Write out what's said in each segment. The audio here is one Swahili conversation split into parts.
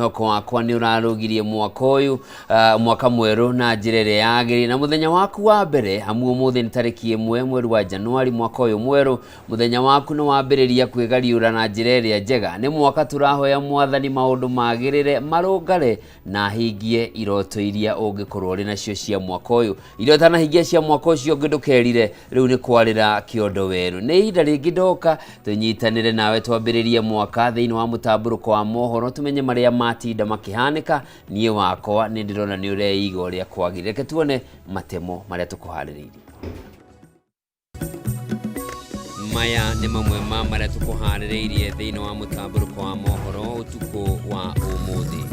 Hoko wakwa ni urarugirie mwaka mweru na njirere yagiri na muthenya waku wa mbere hamwe umuthi ni tariki 1 mweri wa Januari mwaka uyu mweru muthenya waku no wambiriria kwigariura na njirere njega ni mwaka turahoya mwathani maundu magirire marungare na hingie iroto iria ungikorwo ri nacio cia mwaka uyu irio tana hingie cia mwaka ucio ngidukerire riu ni kwarira kiondo weru ni ihinda ringi ndoka tunyitanire nawe twambiririe mwaka thiini wa mutamburuko wa mohoro tumenye maria matinda makihanika nie wakwa ni ndirona ni ureiga uria kwagire reke tuone matemo maria tukuhaririirie. Maya ni mamwe ma maria tukuhaririirie thiini wa mutamburuko wa mohoro utuko wa umuthi.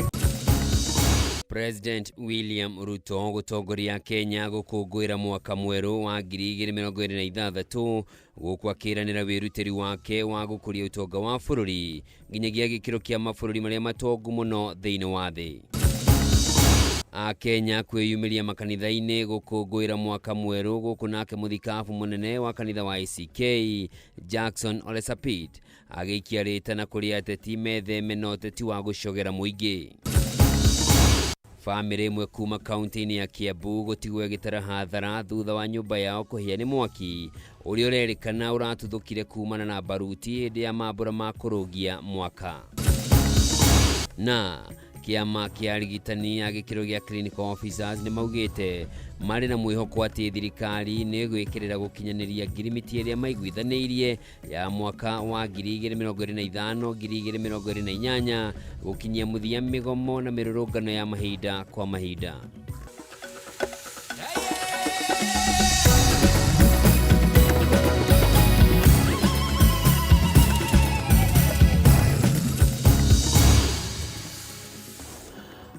President William Ruto gutongoria Kenya gukungwira mwaka mweru wa 2026 gukwakiranira wirutiri wake wa gukuria utonga wa bururi nginyagia gikiro kia mabururi maria matongu muno thiini wa thi. Kenya kwiyumiria makanitha-ini gukungwira mwaka mweru guku nake muthikabu munene wa kanitha wa ACK Jackson Ole Sapit agiikia ritana kuri ateti metheme na uteti wa gucogera muingi. Family imwe kuma kaunti-ini ya Kiambu gutigwe gitara hathara thutha wa nyumba yao kuhia ni mwaki uria urerikana uratuthukire kumana na baruti hindi ya mambura ma kurugia mwaka. Na kiama kia arigitani ya gikiro gia clinical officers ni maugite mari na mwihoko ati thirikari ni gwikirira gukinyaniria ngirimiti iria maiguithaniirie ya mwaka wa 2025-2028 gukinyia muthia migomo na mirurungano ya mahinda kwa mahinda.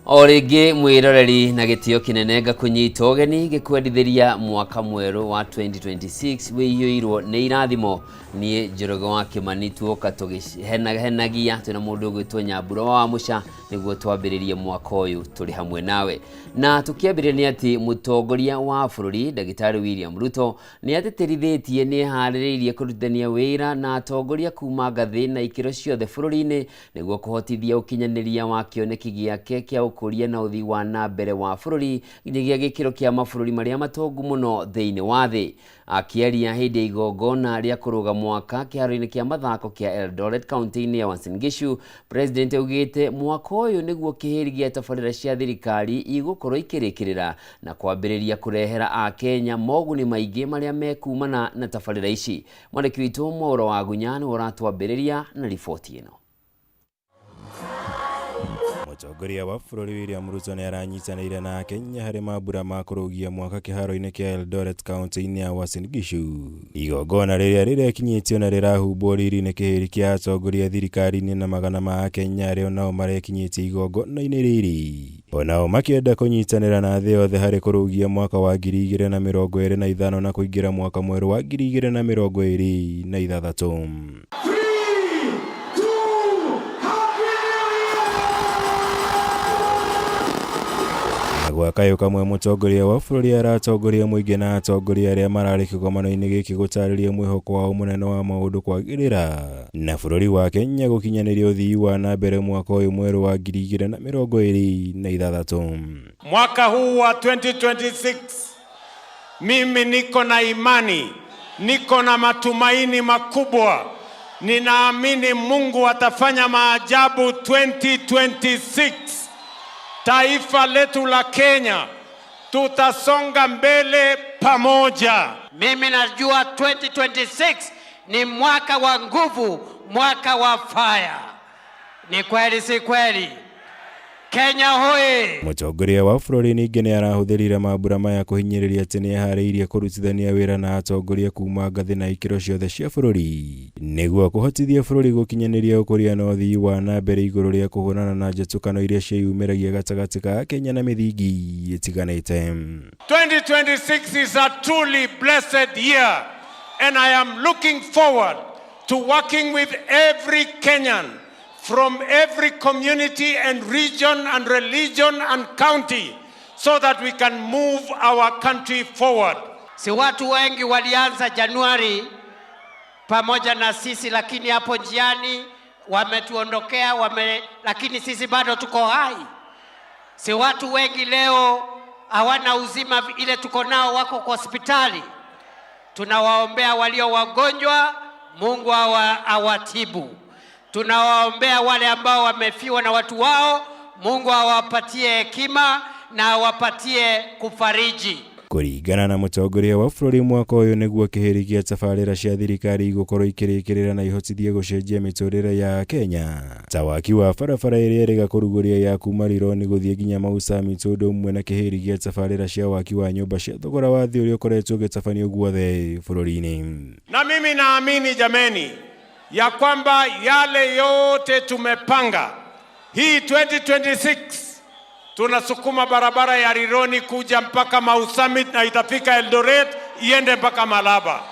Origi mwiroreri na gitio kinene gakunyita ugeni gikwendithiria mwaka mweru wa 2026 wiyuirwo ni irathimo nie Njoroge wa Kimani tuoka tugihenagia twina mundu gwitwa Nyambura wa Musha niguo twambiririe mwaka uyu turi hamwe nawe na tukiambiria ni ati mutongoria wa bururi Dagitari William Ruto ni ateterithitie ni haririirie kurutania wira na atongoria kuma ngathi na ikiro ciothe bururi-ini niguo kuhotithia ukinyaniria wa kioneki giake kia ukuria na uthi wa na mbere wa bururi nginyagia gikiro kia mabururi maria matongu muno thiini wa thi. Akiaria hindi igongona ria kuruga mwaka kiharo-ini kia mathako kia Eldoret kaunti-ini ya Uasin Gishu, President augite mwaka uyu niguo kihiri gia tabarira cia thirikari igukorwo ikirikirira na kwambiriria kurehera a Kenya moguni maingi maria mekumana na tabarira ici. Mwandiki witu Mwaura wa Gunyani uratwambiriria na riboti ino. Mutongoria wa bururi William Ruto ni aranyitanire na Kenya hari mambura ma kurugia mwaka kiharo-ini kia Eldoret kaunti-ini ya Uasin Gishu. Igongona riria rirekinyitio na rirahumbwo riri-ini kihiri kia atongoria thirikari-ini na magana ma Kenya aria nao marekinyitie igongona-ini riri. Onao makienda kunyitanira na thi yothe hari kurugia mwaka wa 2025 na kuingira mwaka mweru wa 2026. Gwakayo kamwe mutongoria wa bururi aratongoria muingi na atongoria aria marari kigomano-ini giki gutariria mwihoko wa munene wa maundu kwagirira na bururi wa Kenya gukinyaniria uthii wa na mbere mwaka uyu mweru wa 2026. Mwaka huu wa 2026 mimi niko na imani, niko na matumaini makubwa. Ninaamini Mungu atafanya maajabu 2026. Taifa letu la Kenya tutasonga mbele pamoja. Mimi najua 2026 ni mwaka wa nguvu, mwaka wa fire. Ni kweli si kweli? Kenya hoye! Mutongoria wa bururi ningi ni arahuthirire mambura maya kuhinyiriria ati ni ahariirie kurutithania wira na atongoria kuma ngathi na ikiro ciothe cia bururi niguo kuhotithia bururi gukinyaniria ukuria na uthii wa na mbere iguru ria kuhurana na njatukano iria ciumiragia gatagati ka Kenya na mithingi itiganite. 2026 is a truly blessed year and I am looking forward to working with every Kenyan from every community and region and religion and county so that we can move our country forward. Si watu wengi walianza Januari pamoja na sisi, lakini hapo njiani wametuondokea, lakini sisi bado tuko hai. Si watu wengi leo hawana uzima ile tuko nao, wako kwa hospitali. Tunawaombea walio wagonjwa, Mungu awatibu. Tunawaombea wale ambao wamefiwa na watu wao, Mungu awapatie hekima na awapatie kufariji. Kũringana na mũtongoria wa bũrũri mwaka ũyũ nĩguo kĩhĩri gĩa tabarĩra cia thirikari igũkorwo ikĩrĩkĩrĩra na ihotithie gũcenjia mĩtũrĩre ya Kenya. Ta waki wa barabara ĩrĩa ĩrĩga kũrugũria ya kuma Rironi gũthiĩ nginya Mau Summit ũndũ ũmwe na kĩhĩri gĩa tabarĩra cia waki wa nyũmba cia thogora wa thĩ ũrĩa ũkoretwo ũgĩtabanio guothe bũrũri-inĩ. Na mimi naamini jameni ya kwamba yale yote tumepanga hii 2026 tunasukuma barabara ya Rironi kuja mpaka Mau Summit na itafika Eldoret iende mpaka Malaba.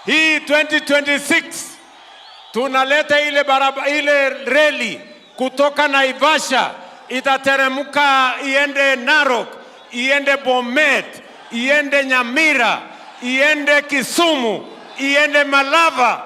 Hii 2026 tunaleta ile reli kutoka Naivasha itateremka iende Narok, iende Bomet, iende Nyamira, iende Kisumu, iende Malaba.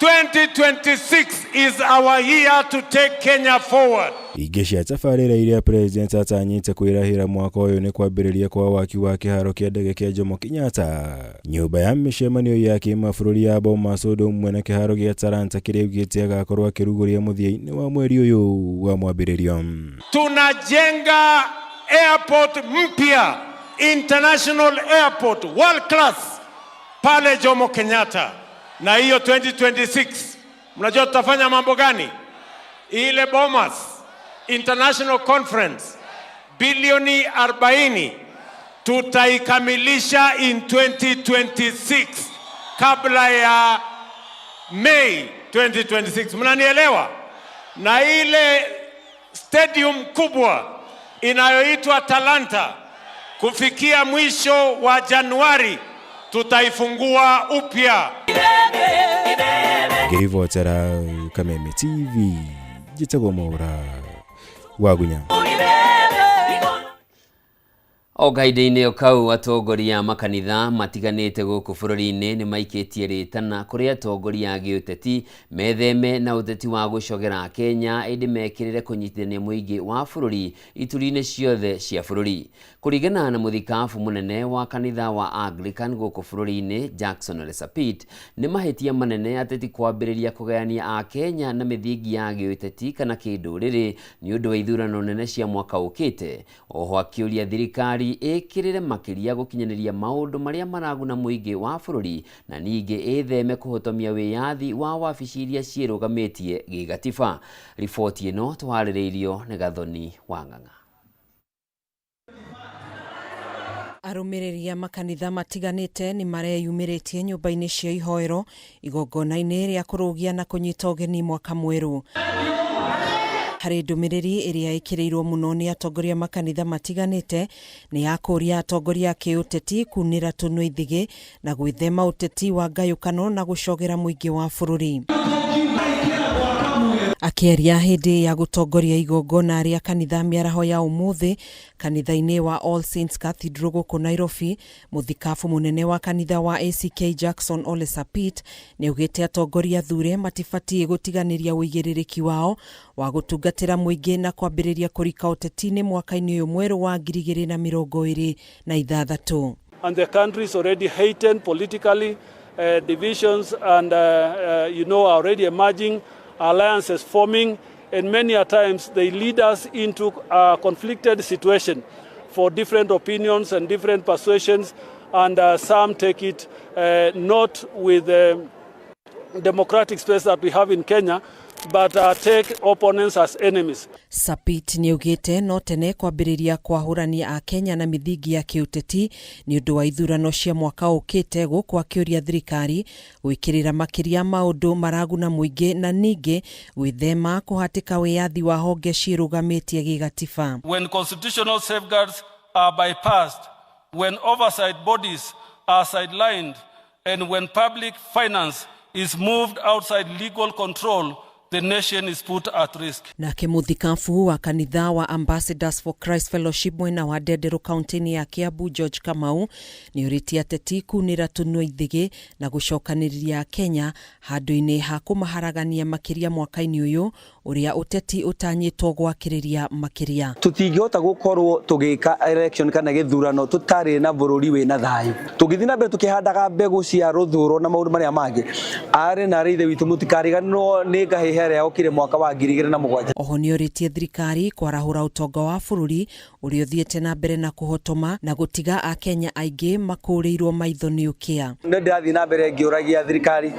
2026 is our year to take Kenya forward. Ingĩ cia tabarĩra iria president atanyĩte kwĩrahĩra mwaka ũyũ nĩ kwambĩrĩria kwa waki wa kĩharo kĩa ndege kĩa Jomo Kenyatta, nyũmba ya mĩcemanio ya kĩmabũrũri ya Bomas ũndũ ũmwe na kĩharo gĩa Talanta kĩrĩa augĩte agakorwo akĩrugũria mũthia-inĩ wa mweri ũyũ wa mwambĩrĩrio. Tunajenga airport mpya, international airport, world class pale Jomo Kenyatta. Na hiyo 2026 mnajua tutafanya mambo gani? Ile Bomas International Conference bilioni 40 tutaikamilisha in 2026 kabla ya May 2026. Mnanielewa? Na ile stadium kubwa inayoitwa Talanta kufikia mwisho wa Januari tutaifungua upya. Ngĩribotera Kameme TV, njĩtagwo Mwaura Wagunya. O gaida-inĩ kau atongoria makanitha matiganĩte gũkũ bũrũri-inĩ nĩ maikĩtie rĩtana kũrĩ atongoria a gĩũteti metheme na ũteti wa gũcogera Kenya ĩndĩ mekĩrĩre kũnyitithania mũingĩ wa bũrũri ituri-inĩ ciothe cia bũrũri. Kũringana na mũthikabu mũnene wa kanitha wa Anglican gũkũ bũrũri-inĩ Jackson Ole Sapit, nĩ mahĩtia manene ateti kwambĩrĩria kũgayania a Kenya na mĩthingi ya gĩũteti kana kĩndũrĩrĩ nĩ ũndũ wa ithurano nene cia mwaka ũkĩte. Oho akĩũria thirikari ĩkĩrĩre makĩria gũkinyanĩria maũndũ marĩa maraguna mũingĩ wa bũrũri na ningĩ ĩtheme kũhotomia wĩyathi wa wabici iria ciĩrũgamĩtie gĩgatiba. Riboti ĩno twarĩrĩirio nĩ Gathoni Wang'ang'a. Arũmĩrĩri a makanitha matiganĩte nĩ mareyumĩrĩtie nyũmba-inĩ cia ihoero igongona-inĩ rĩa kũrũgia na kũnyita ũgeni mwaka mwerũ. Harĩ ndũmĩrĩri ĩrĩa ĩkĩrĩirwo mũno nĩ atongoria makanitha matiganĩte nĩ ya kũria atongoria kĩũteti kunĩra tũnua ithigĩ na gwĩthema ũteti wa ngayũkano na gũcogera mũingĩ wa bũrũri. Akĩaria hĩndĩ ya gũtongoria igongona rĩa kanitha mĩaraho ya ũmũthĩ kanitha-inĩ wa All Saints Cathedral gũkũ Nairobi, mũthikabu mũnene wa kanitha wa ACK Jackson Ole Sapit nĩ augĩte atongoria thure matibatiĩ gũtiganĩria ũigĩrĩrĩki wao wa gũtungatĩra mũingĩ na kwambĩrĩria kũrika ũteti-inĩ mwaka-inĩ ũyũ mwerũ wa 2026. And the country is already heightened politically, divisions and are already emerging, alliances forming, and many a times they lead us into a conflicted situation for different opinions and different persuasions, and some take it not with the democratic space that we have in Kenya, but take opponents as enemies. Sapit nĩ augĩte no tene kwambĩrĩria kwahũrania a Kenya na mĩthingi ya kĩũteti nĩ ũndũ wa ithurano cia mwaka ũkĩte gũkũ akĩũria thirikari gwĩkĩrĩra makĩria maũndũ maraguna mũingĩ na ningĩ gwĩthema kũhatĩka wĩyathi wa honge ciĩrũgamĩtie gĩgatiba. When constitutional safeguards are bypassed, when oversight bodies are sidelined, and when public finance is moved outside legal control, the nation is put at risk. Nake muthikabu wa kanitha wa Ambassadors for Christ Fellowship mwena wa Ndendero kaunti ya Kiambu George Kamau ni uritia ateti kunira tunua ithigi na gucokaniria Kenya handu-ini ha kumaharagania makiria mwaka-ini uyu uria uteti utanyitwo gwakiriria makiria. Tutingihota gukorwo tugika election kana githurano tutari na bururi wina thayu. Tugithina mbere tukihandaga mbegu cia ruthuro na maundu maria mangi ari na rithe witu mutikariganwo ni ngahehere okire mwaka wa 2007. Oho ni uritie thirikari kwarahura utonga wa bururi uri uthiete na mbere na kuhotoma na gutiga a Kenya aingi makurirwo maitho ni ukia. Ndathi na mbere ngiuragia thirikari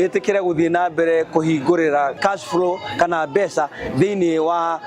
itikire guthie na mbere kuhingurira cash flow kana besa thini wa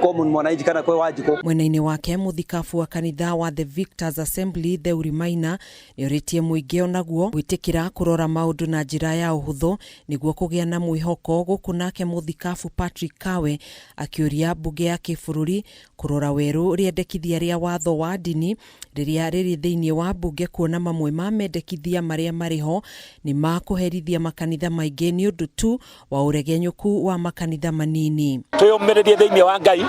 common mwananchi kana kwa wajiko. Mwena-ini wake muthikabu wa kanitha wa The Victors Assembly Theuri Maina ni uritie muingi onaguo gwitikira kurora maundu na njira ya uhuthu niguo kugia na mwihoko guku nake muthikabu Patrick Kawe akiuria bunge ya kibururi kurora weru riendekithia ria watho wa dini riria riri thiini wa bunge kuona mamwe ma mendekithia maria mariho ni makuherithia makanitha maingi ni undu tu wa uregenyuku wa makanitha manini. Tuyumiririe thiini wa Ngai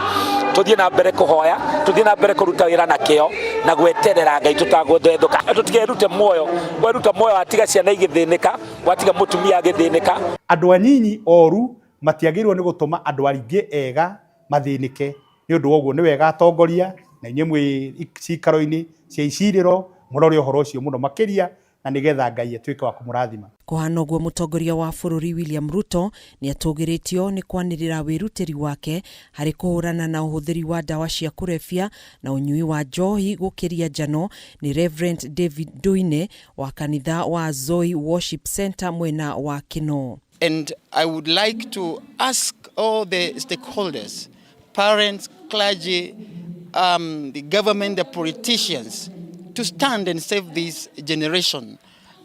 tuthie na mbere kuhoya tuthie na mbere kuruta wira na kio na gweterera Ngai tutaguthethuka tutigerute moyo weruta moyo atiga ciana igithinika watiga mutumia agithinika. Andu anyinyi oru matiagirwo ni gutuma andu aringi ega mathinike ni undu woguo ni wega atongoria na inye mwi cikaro-ini cia iciriro murori uhoro ucio muno makiria na nigetha Ngai atuike wa kumurathima. Kuhana guo mutongoria wa bururi William Ruto ni atugiritio ni kwanirira wirutiri wake hari kuhurana na uhuthiri wa dawa cia kurefia na unyui wa njohi gukiria njano ni Reverend David Duine wa kanitha wa Zoe Worship Center mwena wa Kino. And I would like to ask all the stakeholders, parents, clergy, the government, the politicians, to stand and save this generation.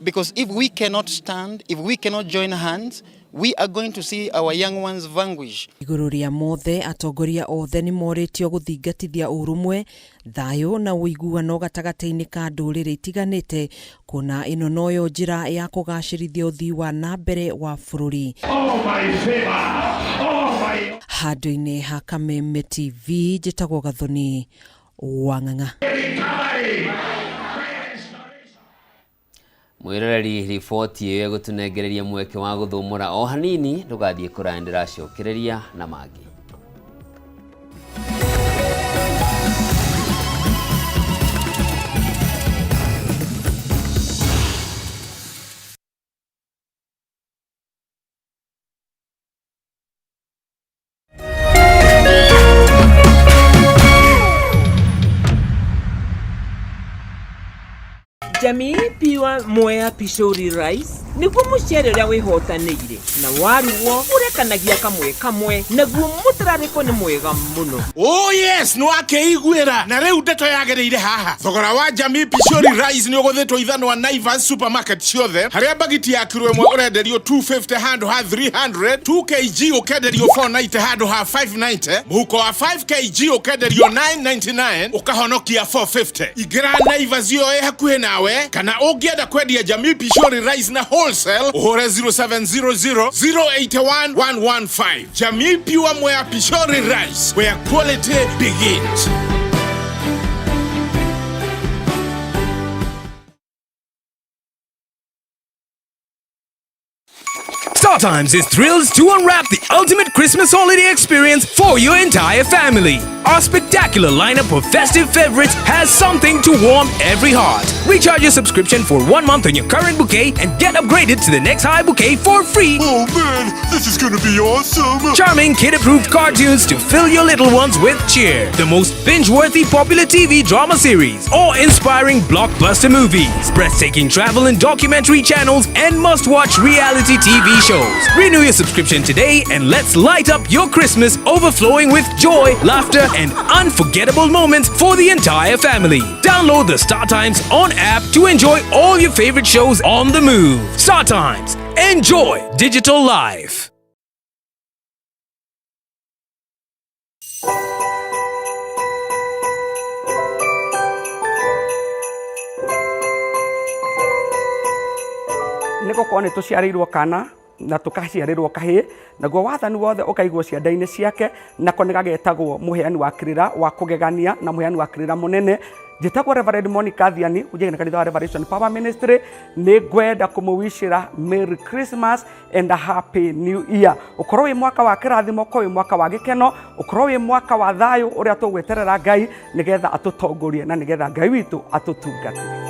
Because if we cannot stand, if we cannot join hands, we are going to see our young ones vanquish. Iguru ria mothe atongoria othe ni moritio guthingatithia urumwe thayo na uiguano gatagati-ini ka nduriri itiganite kuna ino noyo njira ya kugacirithia uthii wa na mbere wa bururi. Handu-ini ha Kameme TV njitagwo Gathoni Wang'ang'a. Mwiroreri riboti iyo gutunegereria mweke wa guthumura o hanini ndugathie kurandira cokereria na mangi. Jamii piwa Mwea Pishori Rice niguo mucere uria wihotanire na waruo urekanagia kamwe naguo mutarariko ni mwega muno. Oh yes, no akeiguira na riu ndeto yagereire haha. Thogora wa Jamii Pishori Rice ni uguthetwo ithano wa Naivas supermarket ciothe haria bagiti ya kilo imwe urenderio 250 handu ha 300, 2 kg ukenderio 490 handu ha 590, muhuko wa 5 kg ukenderio 999 ukahonokia 450. Igira Naivas yo hakuhe nawe kana ungienda kwendia Jamii Pishori Rice na wholesale uhure 0700 081 115. Jamii Pure Mwea Pishori Rice, where quality begins. StarTimes is thrilled to unwrap the ultimate Christmas holiday experience for your entire family. Our spectacular lineup of festive favorites has something to warm every heart. Recharge your subscription for 1 month on your current bouquet and get upgraded to the next high bouquet for free. Oh man, this is gonna be awesome! Charming kid-approved cartoons to fill your little ones with cheer. The most binge-worthy popular TV drama series. Or inspiring blockbuster movies. Breathtaking travel and documentary channels and must-watch reality TV shows. Renew your subscription today and let's light up your Christmas overflowing with joy, laughter and unforgettable moments for the entire family. Download the StarTimes On app to enjoy all your favorite shows on the move. StarTimes. Enjoy digital life. Niko kwa tuciarirwo kana na tukaciarirwo kahi naguo wathani wothe ukaigwo cianda-ini ciake nako nigagetagwo muheani wa kirira wa kugegania na muheani wa kirira munene njitagwo Reverend Monica Thiani ujegena kanitha wa Revelation Power Ministry ni ngwenda kumwishira Merry Christmas and a Happy New Year ukorwo wi mwaka wa kirathimo ko wi mwaka wa gikeno ukorwo wi mwaka wa thayu uria tugweterera Ngai nigetha atutongorie na nigetha Ngai witu atutungatire.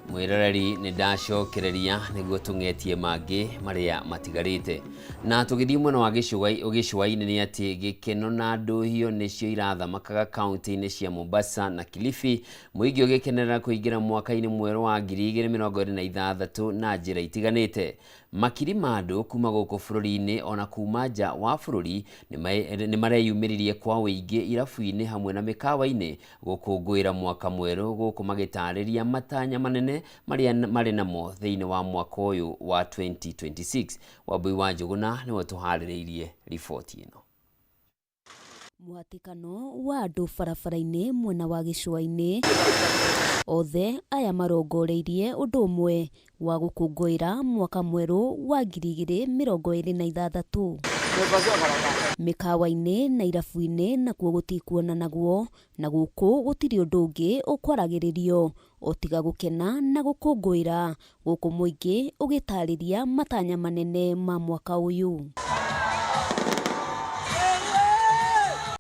Mwiroreri ni ndacokereria niguo tungetie mangi maria matigarite na tugithii mwena wa gicua-ini ni ati gikeno na nduhio nicio irathamakaga kaunti-ini cia Mombasa na Kilifi muingi ugikenera kuingira mwaka-ini mweru wa 2026 na njira itiganite makiri ma andu kuma guku bururi-ini ona kuma nja wa bururi ni mareyumiririe kwa uingi irabu-ini hamwe na mikawa-ini gukungwira mwaka mweru guku magitariria matanya manene maria mari namo thiini wa mwaka uyu wa 2026 Wambui wa Njuguna niwe tuhaririirie riboti ino. Mwatikano wa andu barabara-ini mwena wa gicua-ini othe aya marongoreirie undu umwe wa gukungwira mwaka mweru wa 2026 mikawa-ini na irabu-ini nakuo gutikuona naguo na guku gutiri undu ungi ukwaragiririo otiga gukena na gukungwira guku muingi ugitariria matanya manene ma mwaka uyu.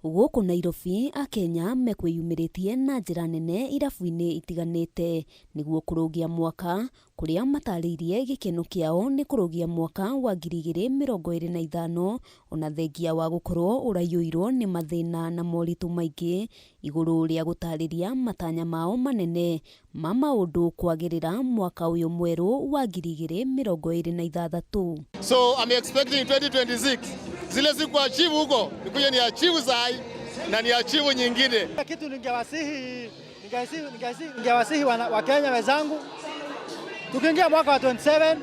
Guku Nairobi Akenya mekwiyumiritie na njira nene irabu-ini itiganite niguo kurugia mwaka kuria matariirie gikeno kiao ni kurugia mwaka wa 2025 ona thengia wa gukorwo urayuirwo ni mathina na moritu maingi iguru ria gutariria matanya mao manene ma maundu kwagirira mwaka uyu mweru wa 2026. So I'm expecting 2026 zile siku achieve huko nikuje ni achieve sai na ni achieve nyingine. Kitu ningewasihi wa Kenya wenzangu tukiingia mwaka wa 27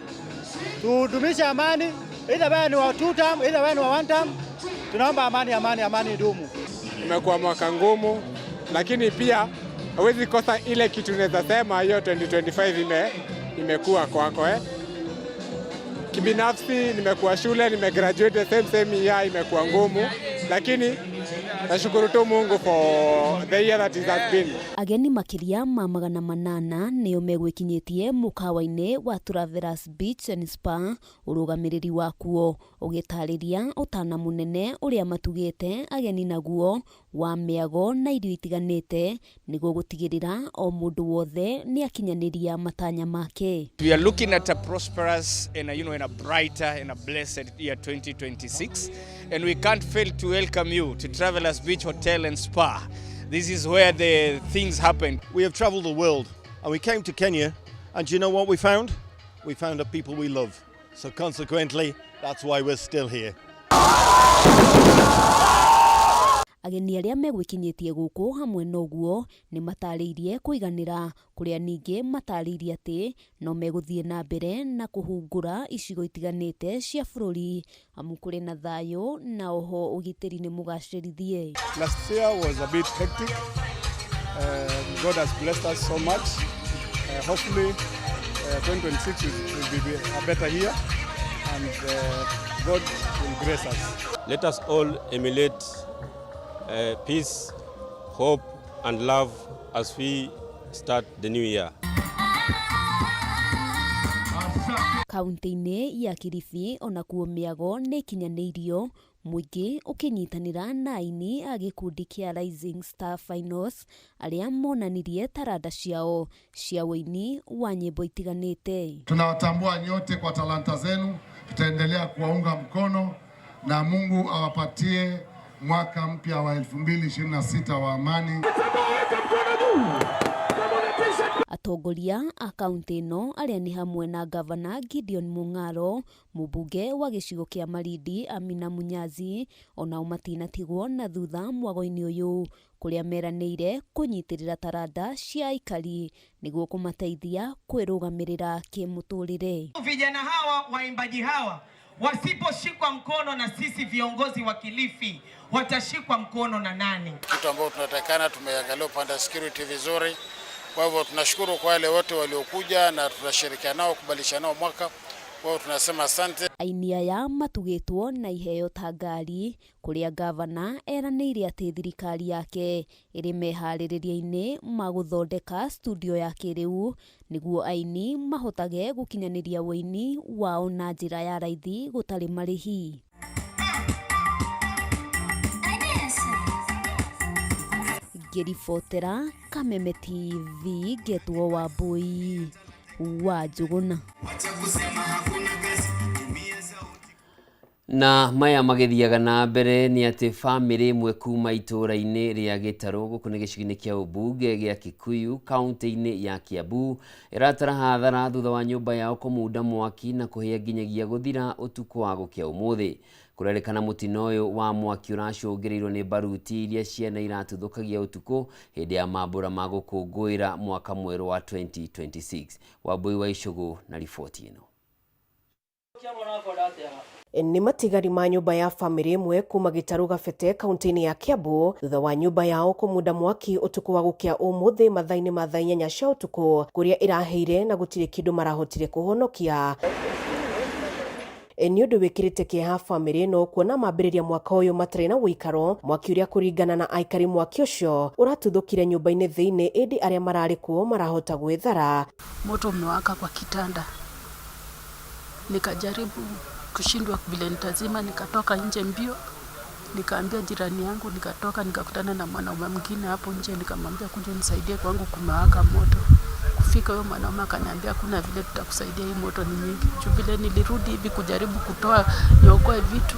tudumishe amani, either wewe ni wa 2 term either wewe ni wa 1 term, tunaomba amani idumu. Imekuwa mwaka ngumu lakini pia hawezi kosa ile kitu naweza sema hiyo 2025 imekuwa kwako Kibinafsi nimekuwa shule, nimegraduate same year, imekuwa ngumu lakini nashukuru tu Mungu for the year that it has been. Ageni makiria ma 800 nio megwikinyitie mukawa-ini wa Travelers Beach and Spa urugamiriri wakuo ugitariria utana munene uria matugite ageni naguo wa miago na irio itiganite niguo gutigirira o mundu wothe ni akinyaniria matanya make. We are looking at a prosperous and in a brighter and a blessed year 2026 and we can't fail to welcome you to Travelers Beach Hotel and Spa. This is where the things happen. We have traveled the world and we came to Kenya and you know what we found? We found the people we love. So consequently, that's why we're still here. Ageni aria megwikinyitie guku hamwe noguo ni matariirie kuiganira kuria ningi matariirie ati no meguthie na mbere na kuhungura icigo itiganite cia bururi amu kuri na thayo na oho ugitiri ni mugacirithie. Last year was a bit hectic. God has blessed us so much. Hopefully 2026 will be a better year and God will grace us. Let us all emulate peace, hope and love as we start the new year. Kaunti-ini ya Kilifi onakuo miago ni kinyanirio muingi ukinyitanira na aini a gikundi kia Rising Star Finals aria monanirie taranda ciao cia uini wa nyimbo itiganite. Tunawatambua nyote kwa talanta zenu, tutaendelea kuwaunga mkono na Mungu awapatie mwaka mpya wa 2026 wa amani. Atongoria a kaunti ĩno arĩa nĩ hamwe na gavana Gideon Mung'aro, mũmbunge wa gĩcigo kĩa Malindi Amina Munyazi, onao matinatigwo na thutha mwago-inĩ ũyũ, kũrĩa meranĩire kũnyitĩrĩra taranda cia aikari nĩguo kũmateithia kwĩrũgamĩrĩra kĩmũtũrĩre. Vijana hawa, waimbaji hawa, wasiposhikwa mkono na sisi viongozi wa Kilifi, watashikwa mkono na nani? Kitu ambao tunatakana, tumeangalia upande wa security vizuri. Kwa hivyo tunashukuru kwa wale wote waliokuja na tunashirikiana nao kubadilisha nao mwaka. Kwa hivyo tunasema asante. Aini aya matugĩtwo na iheo ta ngari, kũrĩa gavana eranĩire atĩ thirikari yake ĩrĩ meharĩrĩria-inĩ ma gũthondeka studio ya kĩrĩu nĩguo aini mahotage gũkinyanĩria wĩini wao na njĩra ya raithi gũtarĩ marĩhi. Ngĩribotera Kameme TV, Getwo Wambui wa Njũgũna. Na maya magĩthiaga na mbere nĩ atĩ bamĩrĩ ĩmwe kuma itũũra-inĩ rĩa Gĩtarũ gũkũ nĩ gĩcigo-inĩ kĩa ũmbunge gĩa Kikuyu kaunti-inĩ ya Kiambu ĩratara hathara thutha wa nyũmba yao kũmunda mwaki na kũhĩa nginyagia gũthira ũtukũ wa gũkĩa ũmũthĩ. Kũrerĩkana mũtino ũyũ wa mwaki ũracũngĩrĩirwo nĩ baruti iria ciana iratuthũkagia ũtukũ hĩndĩ ya mambũra ma gũkũngũĩra mwaka mwerũ wa 2026. Wambui wa Icũgũ na riboti ĩno. Nĩ matigari ma nyũmba ya bamĩrĩ ĩmwe kuma Gĩtarũ Gabete kaunti-inĩ ya Kiambu thutha wa nyũmba yao kũmunda mwaki ũtukũ wa gũkĩa ũmũthĩ mathaa-inĩ ma thaa 8 cia ũtukũ, kũrĩa ĩrahĩire na gũtirĩ kĩndũ marahotire kũhonokia. Nĩ ũndũ wĩkĩrĩte kĩeha bamĩrĩ ĩno kuona mambĩrĩria mwaka ũyũ matarĩ na ũikaro, mwaki ũrĩa kũringana na aikari mwaki ũcio ũratuthũkire nyũmba-inĩ thĩinĩ, ĩndĩ arĩa mararĩ kuo marahota gwĩthara. Moto umewaka kwa kitanda, nikajaribu kushindwa vile nitazima, nikatoka nje mbio, nikaambia jirani yangu, nikatoka nikakutana na mwanaume mwingine hapo nje, nikamwambia kuja nisaidie, kwangu kumewaka moto. Kufika huyo mwanaume akaniambia kuna vile tutakusaidia, hii moto ni nyingi. Vile nilirudi hivi kujaribu kutoa niokoe vitu,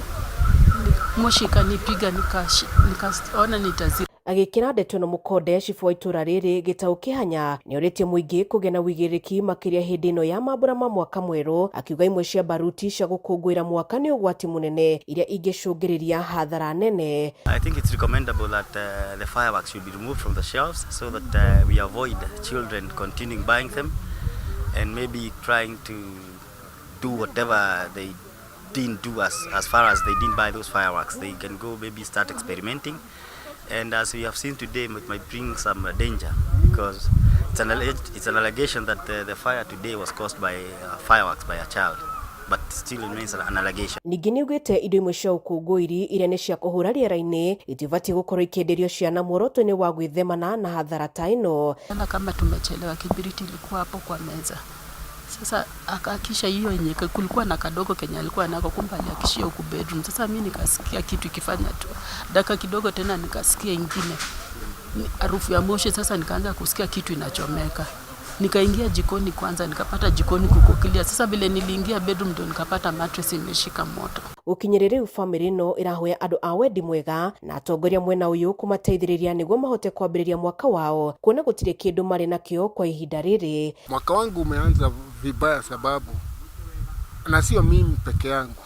moshi ikanipiga, nikaona nitazima. Agĩkĩra ndeto na mũkonde cibu wa itũra rĩrĩ Gĩtaũ Kĩhanya nĩ orĩtie mũingĩ kũgĩa na wĩigĩrĩrĩki makĩria hĩndĩ ĩno ya mambũra ma mwaka mwerũ, akiuga imwe cia baruti cia gũkũngũĩra mwaka nĩ ũgwati mũnene iria ingĩcũngĩrĩria hathara nene. I think it's recommendable that the fireworks should be removed from the shelves so that we avoid children continuing buying them and maybe trying to do whatever they didn't do as far as they didn't buy those fireworks. They can go maybe start experimenting. And as we have seen today, it might bring some danger because it's an allegation that the fire today was caused by fireworks by a child, but still remains an allegation. Ningĩ nĩ ugĩte indo imwe cia ũkũngũĩri iria nĩ cia kũhũra rĩera-inĩ itibatiĩ gũkorwo ikĩenderio ciana muoroto-inĩ wa gwĩthemana na hathara ta ĩno. Kama tumechelewa, kibiriti ilikuwa hapo kwa meza. Sasa akakisha hiyo yenye kulikuwa na kadogo Kenya alikuwa nako, kumbe aliakishia huku bedroom. Sasa mimi nikasikia kitu ikifanya tu dakika kidogo, tena nikasikia ingine harufu ya moshi. Sasa nikaanza kusikia kitu inachomeka, nikaingia jikoni kwanza, nikapata jikoni kukokilia. Sasa vile niliingia bedroom ndo nikapata mattress imeshika moto. Ũkinyĩrĩrĩ bamĩrĩ ĩno ĩrahoya andũ a wendi mwega na atongoria mwena ũyũ kũmateithĩrĩria nĩguo mahote kwambĩrĩria mwaka wao, kuona gũtirĩ kĩndũ marĩ nakĩo kwa ihinda rĩrĩ. Mwaka wangu umeanza vibaya sababu, na sio mimi peke yangu,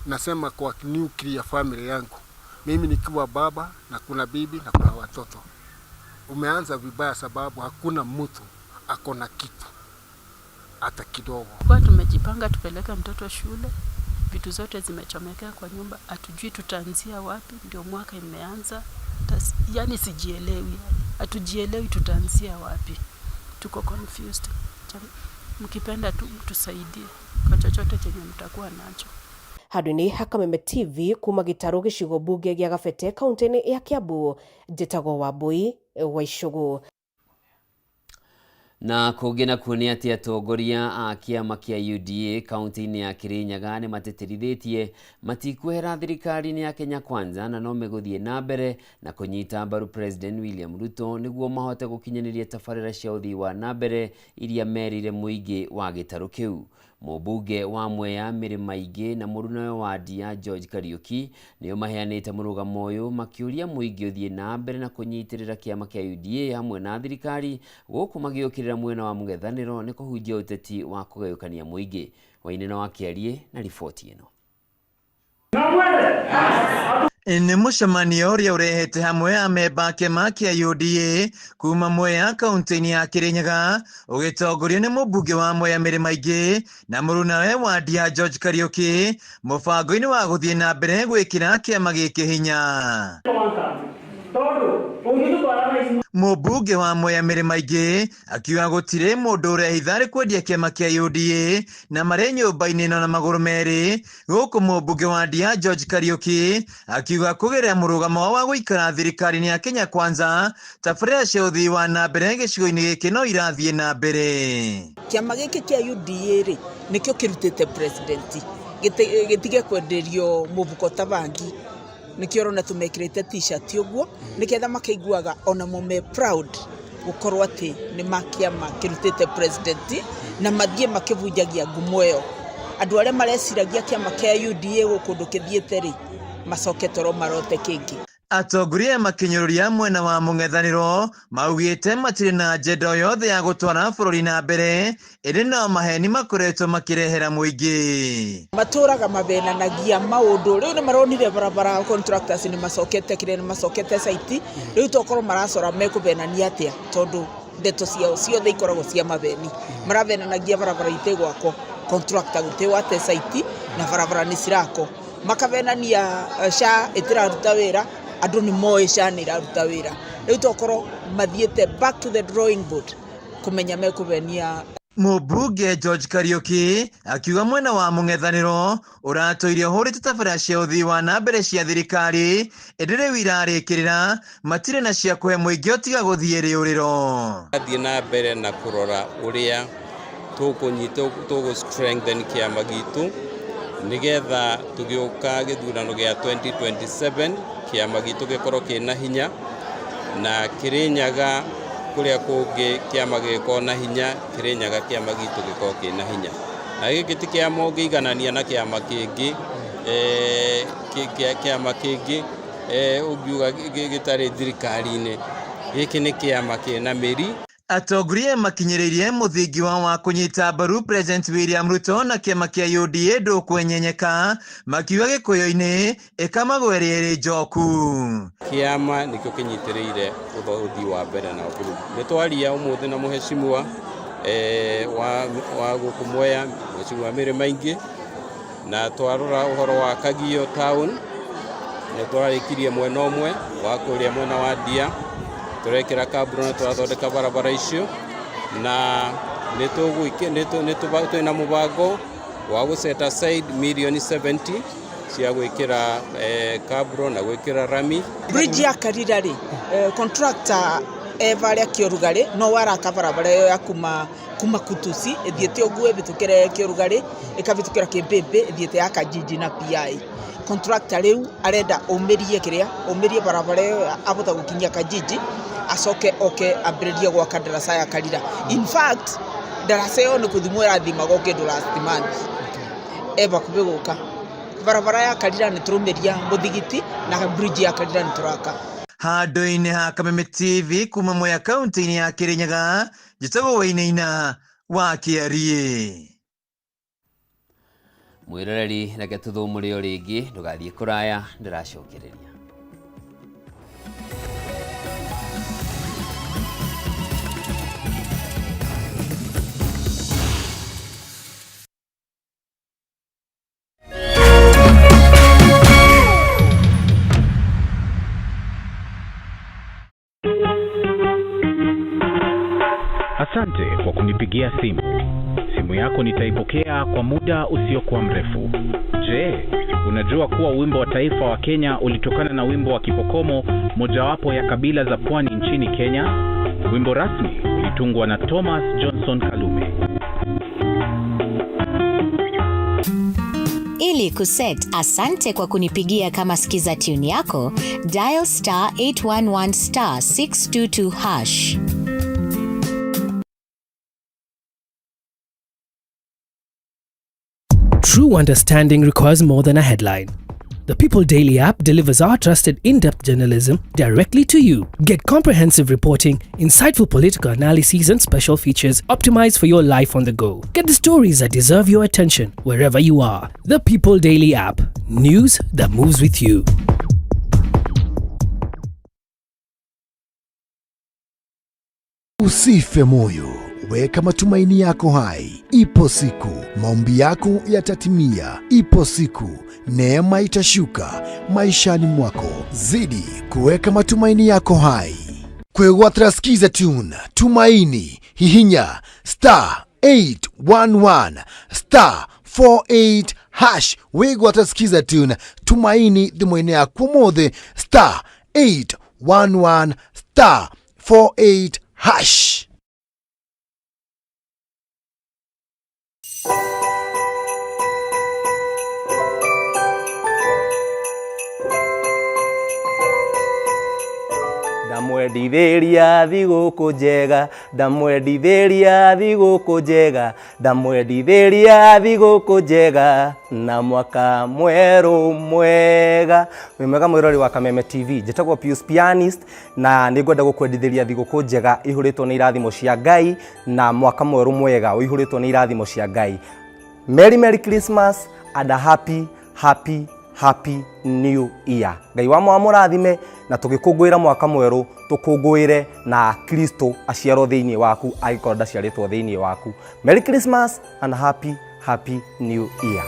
nasema kwa nuclear family yangu, mimi nikiwa baba na kuna bibi na kuna watoto. Umeanza vibaya sababu hakuna mtu akona kitu hata kidogo. Kwa tumejipanga tupeleke mtoto shule, vitu zote zimechomekea kwa nyumba, hatujui tutaanzia wapi. Ndio mwaka imeanza, yani sijielewi, hatujielewi tutaanzia wapi, tuko confused. Mkipenda tu mtusaidie kwa chochote chenye mtakuwa nacho. Handũ-inĩ ha Kameme TV kuma Gĩtarũ gĩcigo mbunge gĩa Gabete kaunti-inĩ ya Kiambu, njĩtagwo Wambui wa Icũgũ. Na kũngĩ na kuo nĩ atĩ atongoria a kĩama kĩa UDA kaunti-inĩ ya Kirinyaga nĩ matĩtĩrithĩtie matikuehera thirikari-inĩ ya Kenya Kwanza na no megũthiĩ na mbere na kũnyita mbaru President William Ruto nĩguo mahote gũkinyanĩria tabarĩra cia ũthii wa na mbere iria merire mũingĩ wa Gĩtarũ kĩu. Mũmbunge wa Mwea Mĩrĩ Maingĩ na mũrunawe wa Ndia George Kariuki nĩo maheanĩte mũrũgamo ũyũ makĩũria mũingĩ ũthiĩ na mbere na kũnyitĩrĩra kĩama kĩa UDA hamwe na thirikari gũkũ magĩũkĩrĩra mwena wa mũng'ethanĩro nĩ kũhunjia ũteti wa kũgayũkania mũingĩ. Wainĩna wa Kĩarie na riboti ĩno. Nĩ mũcemanio ũrĩa ũrehete hamwe amemba kĩama kĩa UDA kuma Mwea kaunti-inĩ ya Kirinyaga ũgĩtongorio nĩ mũmbunge wa Mwea Mĩrĩ Maingĩ na mũrunawe wa Ndia George Kariuki mũbango-inĩ wa gũthiĩ na mbere gwĩkĩra kĩama gĩkĩ hinya. Mũmbunge wa Mwea Mĩrĩ Maingĩ akiuga gũtirĩ mũndũ ũrehitha rĩ kwendia kĩama kĩa UDA na marĩ nyũmba-inĩ ĩno na magũrũ merĩ, gũkũ mũmbunge wa Ndia George Kariuki akiuga kũgerera mũrũgamo wa gũikara thirikari-inĩ ya Kenya Kwanza tabarĩra cia ũthii wa na mbere gĩcigo-inĩ gĩkĩ no irathiĩ na mbere. Kĩama gĩkĩ kĩa UDA rĩ nĩkĩo kĩrutĩte president gĩtige kwenderio mũbuko ta bangi, nĩkĩo rona tumekĩrĩte t-shirt ũguo nĩketha makaiguaga ona mo me proud gũkorwo atĩ nĩ makĩama kĩrutĩte president na mathiĩ makĩbunjagia ngumo ĩyo. Andũ arĩa mareciragia kĩama kĩa UDA gũkũndũ kĩthiĩte rĩ macoke toro marote kĩngĩ. Atongoria makinyũrũria mwena wa mũng'ethanĩro maugĩte matirĩ na agenda yothe ya gũtwara bũrũri na mbere, ĩrĩ no maheni makoretwo makĩrehera mũingĩ. Matũraga mabenanagia maũndũ, rĩu nĩ maronire barabara contractors nĩ macokete site, rĩu tokorwo maracora mekũbenania atĩa tondũ ndeto ciao ciothe ikoragwo cia mabeni. Marabenanagia barabara itegwako contractor gũtewate site na barabara nĩ cirako, makabenania SHA ĩtiraruta wĩra, andũ nĩ moĩ SHA nĩ iraruta wĩra. Rĩu tokorwo mathiĩte back to the drawing board kũmenya mekũbenia. Mũmbunge George Kariuki akiuga mwena wa mũng'ethanĩro ũratũire ũhũrĩte tabarĩra cia ũthii wa na mbere cia thirikari, ĩndĩ rĩu irarĩkĩrĩra matirĩ na cia kũhe mũingĩ ũtiga gũthiĩ rĩũrĩro. Athiĩ na mbere na kũrora ũrĩa tũgũ strengthen kĩama gitũ nĩgetha tũgĩũka gĩthurano gĩa 2027 kĩama gitũ gĩkorwo kĩna hinya na Kirinyaga kũrĩa kũngĩ kĩama gĩkorwo na hinya, Kirinyaga kĩama gitũ gĩkorwo kĩna hinya. Na gĩkĩ ti kĩama ũngĩiganania na kĩama kĩngĩ ũngiuga gĩtarĩ thirikari-inĩ, gĩkĩ nĩ kĩama kĩna mĩri. Atongoria makinyĩrĩirie mũthingi wa kũnyita mbaru President William Ruto na kĩama kĩa UDA ndũkwenyenyeka, makiuga gĩkũyũ-inĩ ĩkamagwo ĩrĩ njoku. Kĩama nĩkĩo kĩnyitĩrĩire ũthii wa mbere na ũbũrũri. Nĩ twaria ũmũthĩ na mũhecimiwa wa gũkũ Mwea, Mheshimiwa Mĩrĩ Maingĩ, na twarora ũhoro wa Kagio Town, nĩ twarĩkirie mwena ũmwe wa kũrĩa mwena wa Ndia, turekera kaburo na twathondeka barabara icio, na twĩna mũbango wa gũset aside milioni 70 cia gwĩkĩra kaburo na gwĩkĩra rami. Bridge ya Karira rĩ contractor evaria Kĩorũgarĩ no waraka barabara ĩyo ya kuma Kutusi ĩthiĩte ũguo ĩbĩtũkĩre Kĩorũgarĩ ĩkabĩtũkĩra Kĩmbĩmbĩ ĩthiĩte ya Kajiji na PI. Contractor rĩu arenda ũmĩrie barabara ĩyo abota gũkinyia Kajiji acoke ambĩrĩrie gwaka ndaraca ya Karira. In fact ndaraca ĩyo nĩ kũthimwo ĩrathimagwo kĩndũ last month eba kubĩgũka. Barabara ya Karira nĩ tũrũmĩria mũthigiti na bridge ya Karira nĩ tũraka. Handũ-inĩ ha Kameme TV kuma Mwea kaunti-inĩ ya Kirinyaga, njĩtagwo Wainaina wa Kĩarie. Mwĩroreri reke tũthũmũre o rĩngĩ, ndũgathiĩ kũraya, ndĩracokereria. Asante kwa kunipigia simu. Simu yako nitaipokea kwa muda usiokuwa mrefu. Je, unajua kuwa wimbo wa taifa wa Kenya ulitokana na wimbo wa Kipokomo, mojawapo ya kabila za pwani nchini Kenya? Wimbo rasmi ulitungwa na Thomas Johnson Kalume. Ili kuset asante kwa kunipigia kama skiza tune yako, dial *811 *622#. True understanding requires more than a headline. The People Daily app delivers our trusted in-depth journalism directly to you. Get comprehensive reporting, insightful political analyses and special features optimized for your life on the go. Get the stories that deserve your attention wherever you are. The People Daily app. News that moves with you. Usife moyo, weka matumaini yako hai. Ipo siku maombi yako yatatimia. Ipo siku neema itashuka maishani mwako. Zidi kuweka matumaini yako hai. Kwegwatira skiza tune tumaini hihinya *811 *48# wegwatira skiza tune tumaini thimwene yaku mothe *811 *48#. Ndamwendithĩria thigũkũ njega, ndamwendithĩria thigũkũ njega, ndamwendithĩria thigũkũ njega na mwaka mwerũ mwega. Wĩ mwega mwĩrori wa Kameme TV, njĩtagwo Pius Pianist na nĩngwenda gũkwendithĩria thigũkũ njega ihũrĩtwo nĩ irathimo cia Ngai na mwaka mwerũ mwega ũihũrĩtwo nĩ irathimo cia Ngai. Merry Christmas and a happy new year. Ngai wa mũrathime na tũgĩkũngũĩra mwaka mwerũ tũkũngũĩre na Kristo aciarwo thĩinĩ waku agĩkorwo ndaciarĩtwo thĩinĩ waku. Merry Christmas and happy new year.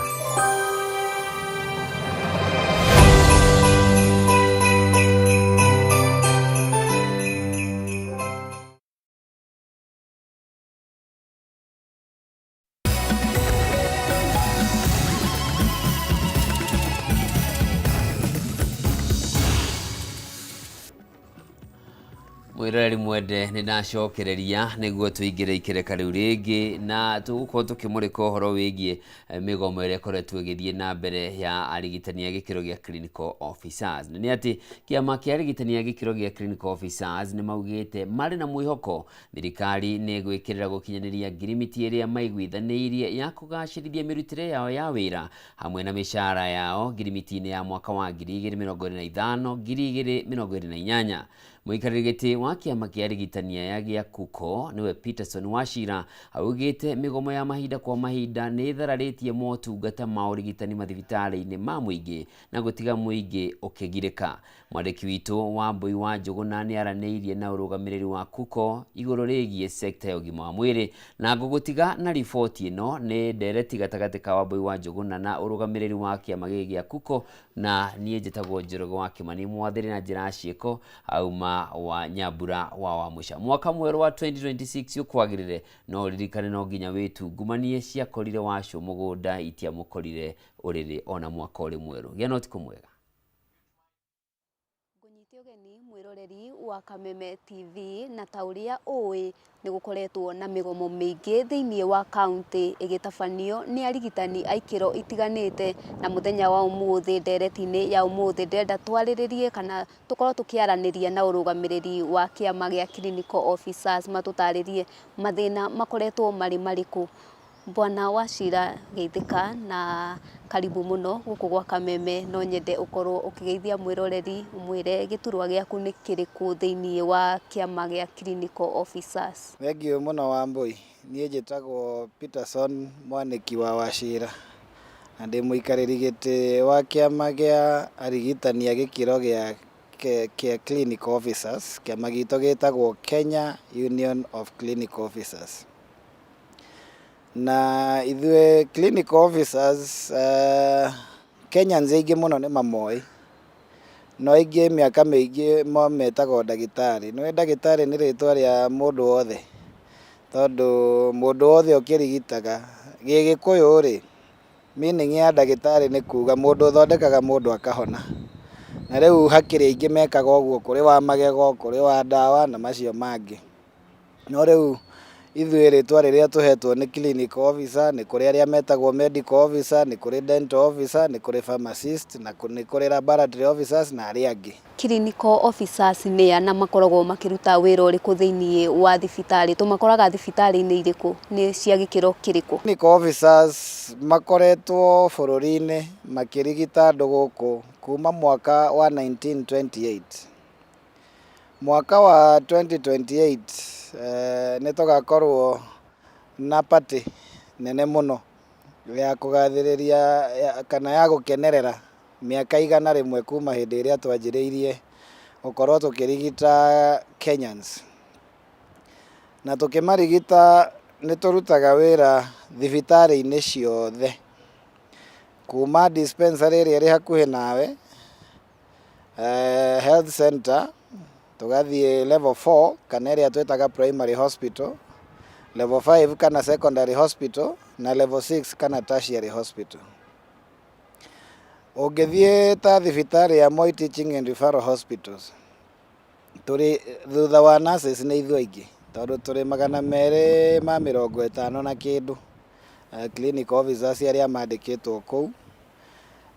Mwirori mwende nĩ ndacokereria nĩguo tũingĩre ikereka rĩu rĩngĩ na tũgũkorwo tũkĩmũrĩka ũhoro wĩgiĩ mĩgomo ĩrĩa ĩkoretwo ĩgĩthiĩ na mbere ya arigitani a gĩkĩro gĩa clinical officers. Nĩ atĩ kĩama kĩa arigitani a gĩkĩro gĩa clinical officers nĩ maugĩte marĩ na mwĩhoko thirikari nĩ ĩgwĩkĩrĩra gũkinyanĩria ngirimiti ĩrĩa maiguithanĩirie ya kũgacĩrithia mĩrutĩre yao ya wĩra hamwe na mĩcara yao ngirimiti-inĩ ya mwaka wa 2025-2028. Mũikarĩri gĩtĩ wa kĩama kĩa arigitani aya gĩa KUCO nĩwe Peterson Wachira augĩte mĩgomo ya mahinda kwa mahinda nĩ ĩthararĩtie motungata ma ũrigitani mathibitarĩ-inĩ ma mũingĩ na gũtiga mũingĩ ũkĩgirĩka. Mwandĩki witũ Wambui wa Njũgũna nĩ aranĩirie na ũrũgamĩrĩri wa KUCO igũrũ rĩgiĩ sekta ya ũgima wa mwĩrĩ na gũgũtiga na riboti ĩno nĩ ndereti gatagatĩ ka Wambui wa Njũgũna na ũrũgamĩrĩri wa kĩama gĩa KUCO na niĩ njĩtagwo Njoroge wa Kĩmani mwathĩrĩ na njĩra ciĩko auma wa Nyambura wa Mũca. Mwaka mwerũ wa 2026 ũkwagĩrĩre no ririkane no nginya wĩtungumanie ciakorire wacio mũgũnda itiamũkorire ũrĩrĩ ona mwaka ũrĩ mwerũ. Gĩa no tiko mwega. Mwĩroreri wa Kameme TV na tauria ũĩ nĩ gũkoretwo na mĩgomo mĩingĩ thĩinĩ wa kaunti ĩgĩtabanio nĩ arigitani a ikĩro itiganĩte na mũthenya wa ũmũthĩ ndereti-inĩ ya ũmũthĩ ndenda twarĩrĩrie kana tũkorwo tũkĩaranĩria na ũrũgamĩrĩri wa kĩama gĩa clinical officers matũtarĩrie mathĩna makoretwo marĩ marĩkũ. Bwana Wachira geithĩka na karibu mũno gũkũ gwa Kameme no nyende ũkorwo ũkĩgeithia mwĩroreri ũmwĩre gĩturwa gĩaku nĩ kĩrĩkũ thĩinĩ wa kĩama gĩa clinical officers. Thengio mũno Wambui, niĩ njĩtagwo Peterson mwanĩki wa Wachira na ndĩ mũikarĩri gĩtĩ wa kĩama gĩa arigitani a gĩkĩro gĩa clinical officers. Kĩama gitũ gĩtagwo Kenya Union of Clinical Officers. Na ithuĩ clinical officers Kenyans aingĩ mũno nĩ mamoĩ no aingĩ mĩaka mĩingĩ metagwo ndagĩtarĩ. Nĩ ndagĩtarĩ nĩ rĩtwa rĩa mũndũ wothe tondũ mũndũ wothe ũkĩrigitaga gĩgĩkũyũ rĩ meaning ya ndagĩtarĩ nĩ kuga mũndũ ũthondekaga mũndũ akahona. Na rĩu hakĩrĩ aingĩ mekaga ũguo, kũrĩ wa magego, kũrĩ wa ndawa na macio mangĩ. No rĩu ithuĩ rĩtwa rĩrĩa tũhetwo nĩ clinical officer, nĩ kũrĩ arĩa metagwo medical officer, nĩ kũrĩ dental officer, nĩ kũrĩ pharmacist, na nĩ kũrĩ laboratory officers na arĩa angĩ. Clinical officers nĩ a na makoragwo makĩruta wĩra ũrĩkũ thĩinĩ wa thibitarĩ? Tũmakoraga thibitarĩ-inĩ irĩkũ, nĩ cia gĩkĩro kĩrĩkũ? Clinical officers makoretwo bũrũri-inĩ makĩrigita andũ gũkũ kuma mwaka wa 1928. Mwaka wa 2028 nĩ tũgakorwo na party nene mũno ya kũgathĩrĩria kana ya gũkenerera mĩaka 100 kuma hĩndĩ ĩrĩa twanjĩrĩirie gũkorwo tũkĩrigita Kenyans. Na tũkĩmarigita nĩ tũrutaga wĩra thibitarĩ-inĩ ciothe, kuma dispensary ĩrĩa ĩrĩ hakuhĩ nawe, health center, tugathiĩ level 4 kana ĩrĩa twĩtaga primary hospital, level 5 kana secondary hospital, na level 6 kana tertiary hospital. Ũngĩthiĩ ta thibitarĩ ya Moi Teaching and Referral Hospitals, tũrĩ thutha wa nurses nĩ ithuĩ aingĩ, tondũ tũrĩ 250 na kĩndũ clinical officers arĩa mandĩkĩtwo kũu,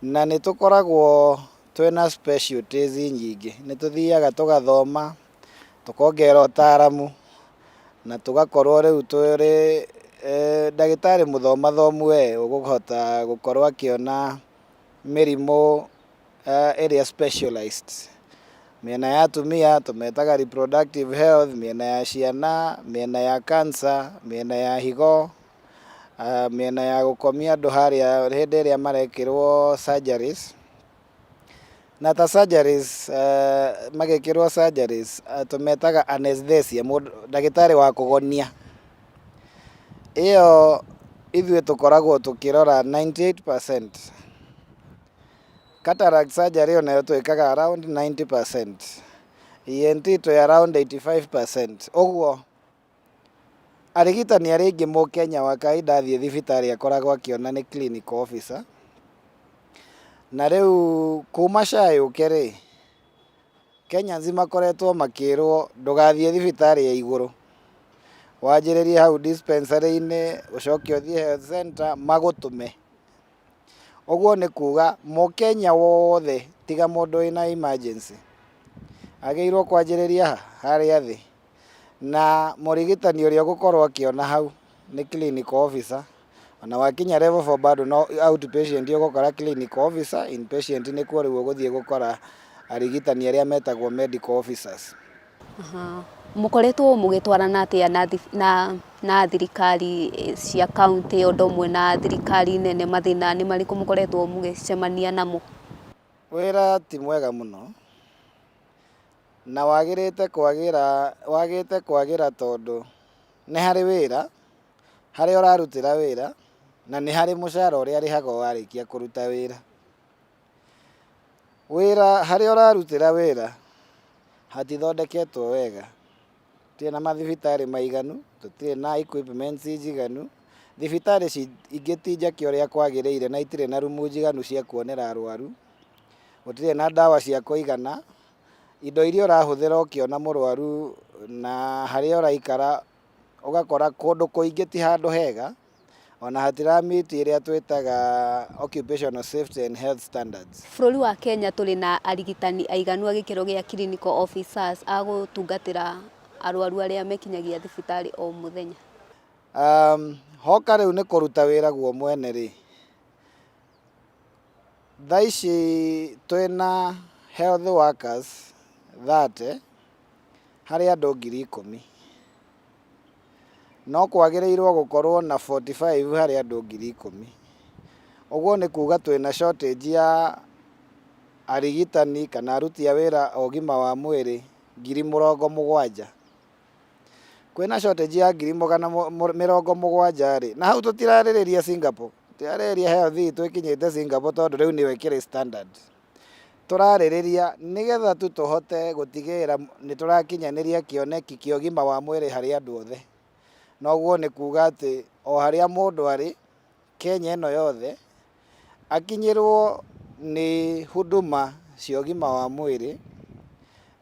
na nĩ tũkoragwo twĩna specialties nyingĩ. Nĩ tũthiaga tũgathoma, tũkongerera ũtaaramu, na tũgakorwo rĩu tũrĩ ndagĩtarĩ mũthomathomu ũgũhota gũkorwo akĩona mĩrimũ ĩrĩa specialized. Mĩena ya atumia tũmetaga reproductive health, mĩena ya ciana, mĩena ya cancer, mĩena ya higo, mĩena ya gũkomia andũ harĩa hĩndĩ ĩrĩa marekĩrwo surgeries. Na ta surgeries, magĩkĩrwo surgeries, tũmetaga anesthesia, ndagĩtarĩ wa kũgonia. Ĩyo ithuĩ tũkoragwo tũkĩrora 98%. Cataract surgery onayo twĩkaga around 90%. ENT twĩ around 85%. Ũguo arigitani arĩa aingĩ Mũkenya wa kawaida athiĩ thibitarĩ akoragwo akĩona nĩ clinical officer. Na rĩu kuma SHA yũke-rĩ, Kenyans makoretwo makĩrwo ndũgathiĩ thibitarĩ ya igũrũ, wanjĩrĩrie hau dispensary-inĩ, ũcoke ũthiĩ health center magũtũme. Ũguo nĩ kuga Mũkenya wothe tiga mũndũ wĩna emergency agĩrĩirwo kwanjĩrĩria harĩa thĩ, na mũrigitani ũrĩa ũgũkorwo akĩona hau nĩ clinical officer. Ona wakinya level 4 bado no outpatient ũgũkora clinical officer, inpatient nĩ kuo rĩu ũgũthiĩ gũkora arigitani arĩa metagwo medical officers. Mũkoretwo mũgĩtwarana atĩa na thirikari cia kaunti ũndũ ũmwe na thirikari nene, mathĩna nĩ marĩkũ mũkoretwo mũgĩcemania namo? Wĩra ti mwega mũno, na wagĩte kwagĩra tondũ nĩ harĩ wĩra harĩa ũrarutĩra wĩra, na nĩ harĩ mũcara ũrĩa arĩhagwo warĩkia kũruta wĩra. Wĩra harĩa ũrarutĩra wĩra hatithondeketwo wega, tũtirĩ na mathibitarĩ maiganu, tũtirĩ na equipments njiganu, thibitarĩ ingĩ ti njake ũrĩa kwagĩrĩire na itirĩ na rumu njiganu cia kuonera arwaru, gũtirĩ na ndawa cia kũigana, indo iria ũrahũthĩra ũkĩona mũrwaru na harĩa ũraikara ũgakora kũndũ kũingĩ ti handũ hega, ona hatiramiti ĩrĩa twĩtaga occupational safety and health standards. Bũrũri wa Kenya tũrĩ na arigitani aiganu a gĩkĩro gĩa clinical officers a gũtungatĩra arwaru arĩa mekinyagia thibitarĩ o mũthenya? Hoka rĩu nĩ kũruta wĩra guo mwene-rĩ, thaa ici twĩna health workers 30 harĩ andũ 10,000. No kwagĩrĩirwo gũkorwo na 45 harĩ andũ 10,000. Ũguo nĩ kuga twĩna shortage ya arigitani kana aruti a wĩra ũgima wa mwĩrĩ 70,000. Kwĩna shortage ya 70,000-rĩ, na hau tũtirarĩrĩria Singapore, tũtirarĩrĩria health itũ ĩkinyĩte Singapore tondũ rĩu nĩyo ĩkĩrĩ standard. Tũrarĩrĩria nĩgetha tu tũhote gũtigĩrĩra nĩ tũrakinyanĩria kĩoneki kĩa ũgima wa mwĩrĩ harĩ andũ othe. Noguo nĩ kuga atĩ o harĩa mũndũ arĩ Kenya ĩno yothe akinyĩrwo nĩ huduma cia ũgima wa mwĩrĩ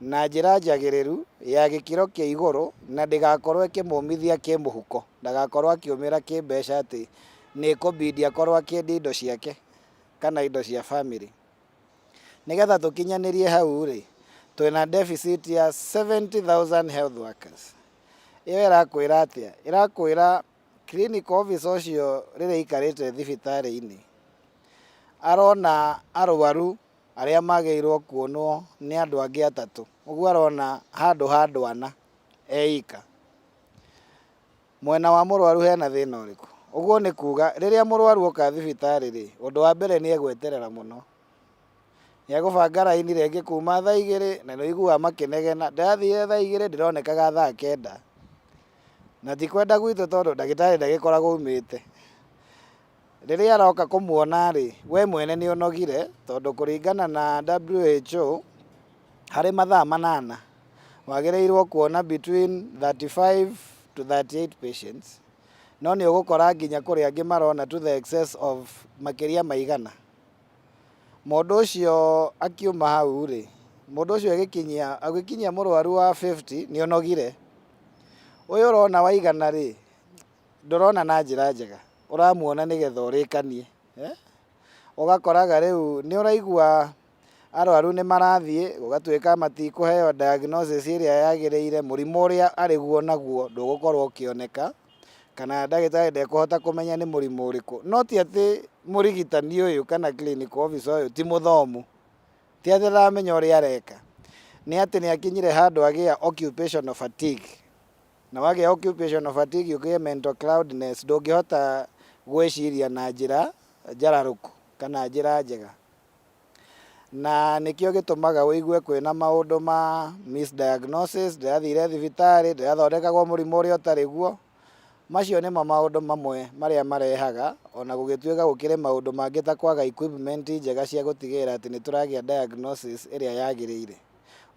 na njĩra njagĩrĩru ya gĩkĩro kĩa igũrũ na ndĩgakorwo ĩkĩmũmithia kĩmũhuko, ndagakorwo akĩũmĩra kĩmbeca atĩ nĩ kũbidi akorwo akĩendia indo ciake kana indo cia family. Nĩgetha tũkinyanĩrie hau rĩ, twĩna deficit ya 70,000 health workers. Iyo ĩrakwĩra atĩa? Ĩrakwĩra clinic officer ũcio rĩrĩa ikarĩte thibitarĩ-inĩ arona arwaru arĩa magĩrĩirwo kuonwo nĩ andũ angĩ atatũ. Ũguo arona handũ ana eika. Mwena wa mũrwaru hena thĩna ũrĩkũ? Ũguo nĩ kuga rĩrĩa mũrwaru oka thibitarĩ rĩ, ũndũ wa mbere nĩ egweterera mũno. Nĩ egũbanga raini rĩngĩ kuma thaa 2 na nĩ ũiguaga makĩnegena, ndathire thaa 2 ndĩronekaga thaa 9. Na tikwenda gwitũ tondũ ndagĩtarĩ ndagĩkoragwo umĩte. Rĩrĩa aroka kũmuona rĩ, we mwene nĩ ũnogire tondũ kũringana na WHO harĩ mathaa 8 wagĩrĩirwo kuona between 35 to 38 patients. No nĩ ũgũkora nginya kũrĩ angĩ marona to the excess of makĩria maigana. Mũndũ ũcio akiuma hau rĩ, mũndũ ũcio agĩkinyia mũrwaru wa 50 nĩ ũnogire. Ũyũ ũrona waigana rĩ, ndũrona na njĩra njega, ũramuona nĩgetha ũrĩkanie. Ũgakoraga rĩu nĩ ũraigua arwaru nĩ marathiĩ, ũgatuĩka matikũheo diagnosis ĩrĩa yagĩrĩire, mũrimũ ũrĩa arĩguo naguo ndũgũkorwo ũkĩoneka, kana ndagĩtarĩ ndekũhota kũmenya nĩ mũrimũ ũrĩkũ. No ti atĩ mũrigitani ũyũ kana clinic officer ũyũ ti mũthomu, ti atĩ aramenya ũrĩa areka, nĩ atĩ nĩ akinyire handũ agĩa occupational fatigue. Na wagĩa occupational fatigue ũkĩgĩa mental cloudness, ndũngĩhota gwĩciria na njĩra njararũku kana njĩra njega. Na nĩkĩo gĩtũmaga wĩigue kwĩna maũndũ ma misdiagnosis, ndĩrathire thibitarĩ, ndĩrathondekagwo mũrimũ ũrĩa ũtarĩ guo. Macio nĩmo maũndũ mamwe marĩa marehaga, ona gũgĩtuĩka gũkĩrĩ maũndũ mangĩ ta kwaga equipment njega cia gũtigĩrĩra atĩ nĩ tũragĩa diagnosis ĩrĩa yagĩrĩire.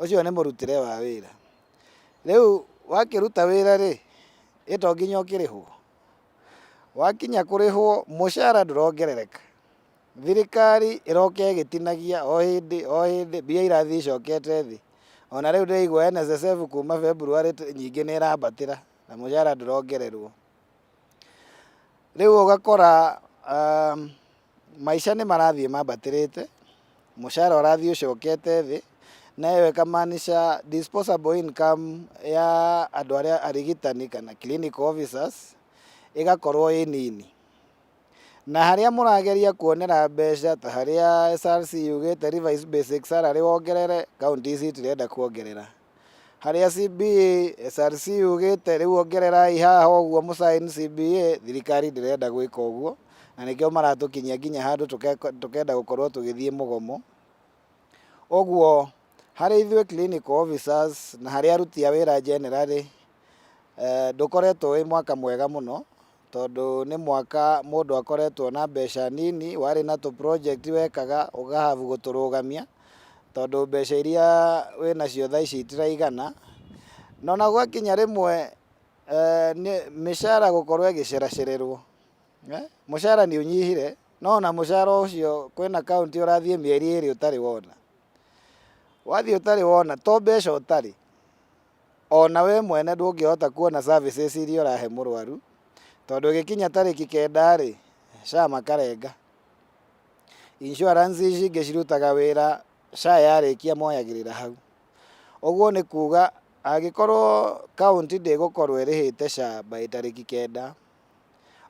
Ũcio nĩ mũrutĩre wa wĩra. Rĩu wakĩruta wĩra rĩ, ĩto nginya ũkĩrĩhwo. Wakinya kũrĩhwo, mũcara ndũrongerereka. Thirikari ĩroka ĩgĩtinagia o hĩndĩ, mbia irathiĩ icokete thĩ. Ona rĩu ndĩraigua NSSF kuma February nyingĩ nĩ ĩrambatĩra na mũcara ndũrongererwo. Rĩu ũgakora maica nĩ marathiĩ mambatĩrĩte, mũcara ũrathiĩ ũcokete thĩ, na ĩyo ĩkamaanisha disposable income ya andũ arĩa arigitani kana clinic officers ĩgakorwo ĩ nini. Na harĩa mũrageria kuonera mbeca ta harĩa SRC yugĩte revised basic salary wongerere, county ici itirenda kuongerera. Harĩa CBA SRC yugĩte rĩu ongererai haha ũguo mũsaini CBA, thirikari ndĩrenda gwĩka ũguo, na nĩkĩo maratũkinyia nginya handũ tũkenda gũkorwo tũgĩthiĩ mũgomo. Ũguo harĩ ithuĩ clinic officers na harĩ aruti a wĩra generally, ndũkoretwo wĩ mwaka mwega mũno, tondũ nĩ mwaka mũndũ akoretwo na mbeca nini, warĩ na project wekaga ũgahavu gũtũrũgamia, tondũ mbeca iria wĩnacio thaa ici itiraigana. No na gwakinya rĩmwe mĩcara gũkorwo ĩgĩceracererwo. Mũcara nĩ ũnyihire, no na mũcara ũcio kwĩna kaunti ũrathiĩ mĩeri 2 ũtarĩ wona. Wathiĩ ũtarĩ wona, to mbeca ũtarĩ, ona we mwene ndũngĩhota kuona services iria ũrahe mũrwaru, tondũ ĩgĩkinya tarĩki 9 rĩ, SHA makarenga. Insurance ici ingĩ cirutaga wĩra, SHA yarĩkia moyagĩrĩra hau. Ũguo nĩ kuga angĩkorwo kaunti ndĩgũkorwo ĩrĩhĩte SHA by tarĩki 9,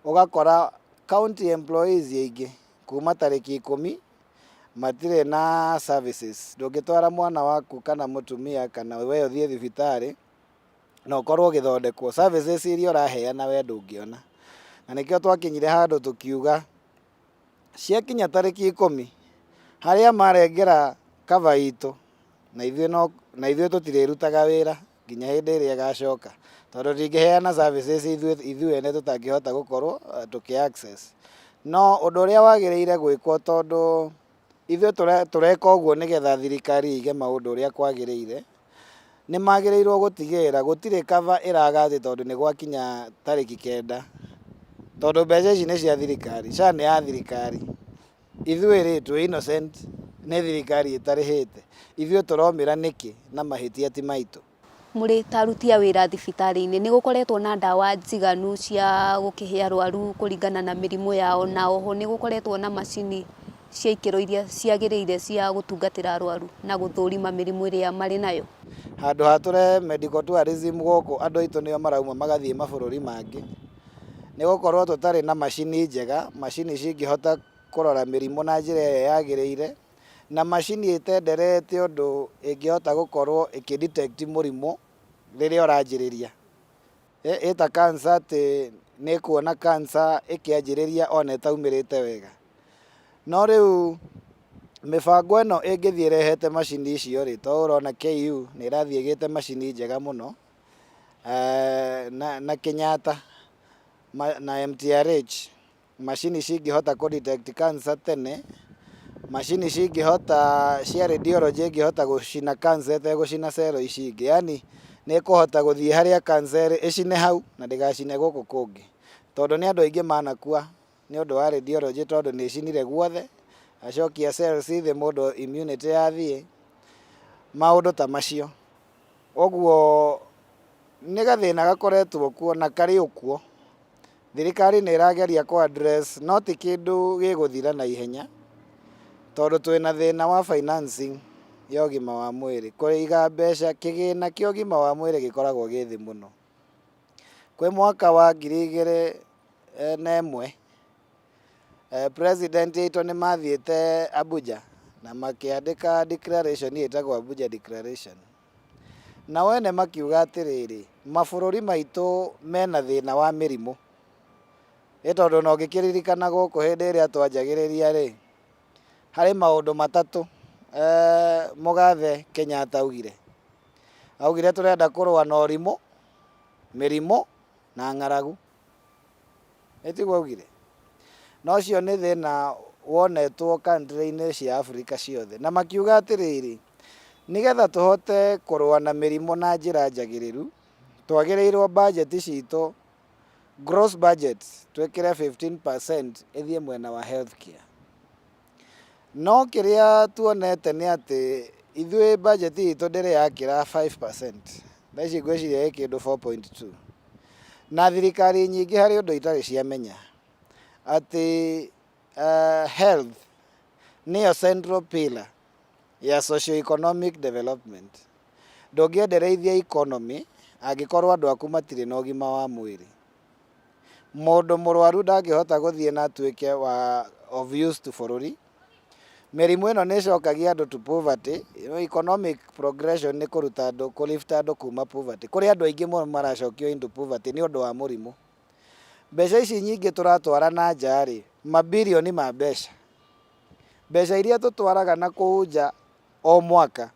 ũgakora county employees aingĩ kuma tarĩki 10 matirĩ na services. Ndũngĩtwara mwana waku kana mũtumia kana we ũthiĩ thibitarĩ na ũkorwo ũgĩthondekwo, services iria ũraheana we ndũngĩona. Na nĩkĩo twakinyire handũ tũkiuga ciakinya tarĩki 10 harĩa marengera cover itũ, na ithuĩ tũtirĩrutaga wĩra nginya hĩndĩ ĩrĩa ĩgacoka, tondũ ndingĩheana services ithuĩ ene tũtangĩhota gũkorwo tũkĩ access. No ũndũ ũrĩa wagĩrĩire gwĩkwo, tondũ ithuĩ tũreka ũguo nĩgetha thirikari ige maũndũ ũrĩa kwagĩrĩire, nĩ magĩrĩirwo gũtigĩrĩra gũtirĩ cover ĩraga atĩ tondũ nĩ gwakinya tarĩki 9, tondũ mbeca ici nĩ cia thirikari, SHA nĩ ya thirikari. Ithuĩ rĩ twĩ innocent, nĩ thirikari ĩtarĩhĩte. Ithuĩ tũromĩra nĩkĩ na mahĩtia ti maitũ. Mũrĩ ta aruti a wĩra thibitarĩ-inĩ nĩ gũkoretwo na ndawa njiganu cia gũkĩhe arwaru kũringana na mĩrimũ yao, na oho nĩ gũkoretwo na macini cia ikĩro iria ciagĩrĩire cia gũtungatĩra arwaru na gũthũrima mĩrimũ ĩrĩa marĩ nayo. Handũ hatũre medical tourism gũkũ andũ aitũ nĩo marauma magathiĩ mabũrũri mangĩ, nĩ gũkorwo tũtarĩ na macini njega, macini cingĩhota kũrora mĩrimũ na njĩra ĩrĩa yagĩrĩire, na macini ĩtenderete ũndũ ĩngĩhota gũkorwo ĩkĩdetect mũrimũ rĩrĩa ũranjĩrĩria. Ĩta cancer atĩ nĩ kuona cancer ĩkĩanjĩrĩria ona ĩtaumĩrĩte wega. No rĩu mĩbango ĩno ĩngĩthiĩ ĩrehete macini icio rĩ, to ũrona KU nĩ ĩrathiĩ ĩgĩte macini njega mũno, na Kenyatta na MTRH, macini cingĩhota kũ-detect cancer tene, macini cingĩhota cia radiology ĩngĩhota gũcina cancer ĩtegũcina cero ici ingĩ, yani nĩ ĩkũhota gũthiĩ harĩa cancer ĩcine hau na ndĩgacine gũkũ kũngĩ, tondũ nĩ andũ aingĩ manakua nĩ ũndũ wa radiology, tondũ nĩ icinire guothe acokia cells thĩ, mũndũ immunity yathiĩ, maũndũ ta macio. Ũguo nĩ gathĩna gakoretwo kuo na karĩ ũkuo. Thirikari nĩ ĩrageria ku-address, no ti kĩndũ gĩgũthira na ihenya, tondũ twĩna thĩna wa financing ya ũgima wa mwĩrĩ. Kũiga mbeca, kĩgĩna kĩa ũgima wa mwĩrĩ gĩkoragwo gĩ thĩ mũno. Kwĩ mwaka wa 2001 president aitũ nĩ mathiĩte Abuja na makĩandĩka declaration ĩtagwo Abuja Declaration. Na wene makiuga atĩrĩrĩ, mabũrũri maitũ mena thĩna wa mĩrimũ. Tondũ no gĩkĩririkana gũkũ hĩndĩ ĩrĩa twanjagĩrĩria rĩ, harĩ maũndũ matatũ Mũgathe Kenyatta augire. Augire tũrenda kũrũa na ũrimũ, mĩrimũ na ng'aragu. Tiguo augire. Na ũcio nĩ thĩna wonetwo country-inĩ cia Africa ciothe. Na makiuga atĩrĩrĩ, nĩgetha tũhote kũrũa na mĩrimũ na njĩra njagĩrĩru, twagĩrĩirwo budget citũ, gross budget twĩkĩre 15% ĩthiĩ mwena wa healthcare. No kĩrĩa tuonete nĩ atĩ ithuĩ budget itũ ndĩrĩ yakĩra 5%. Thaici ngwĩciria ĩ kĩndũ 4.2. Na thirikari nyingĩ harĩ ũndũ itarĩ ciamenya atĩ health nĩyo central pillar ya socio-economic development. Ndũngĩendereithia economy angĩkorwo andũ aku matirĩ na ũgima wa mwĩrĩ. Mũndũ mũrwaru ndangĩhota gũthiĩ na atuĩke of use to bũrũri. Mĩrimũ ĩno nĩ ĩcokagia andũ to poverty. Economic progression nĩ kũruta andũ, kũlift andũ kuma poverty. Kũrĩ andũ aingĩ mũno maracokio into poverty nĩ ũndũ wa mũrimũ. Mbeca ici nyingĩ tũratwara na nja rĩ, mabilioni ma mbeca. Mbeca iria tũtwaraga na kũu o mwaka.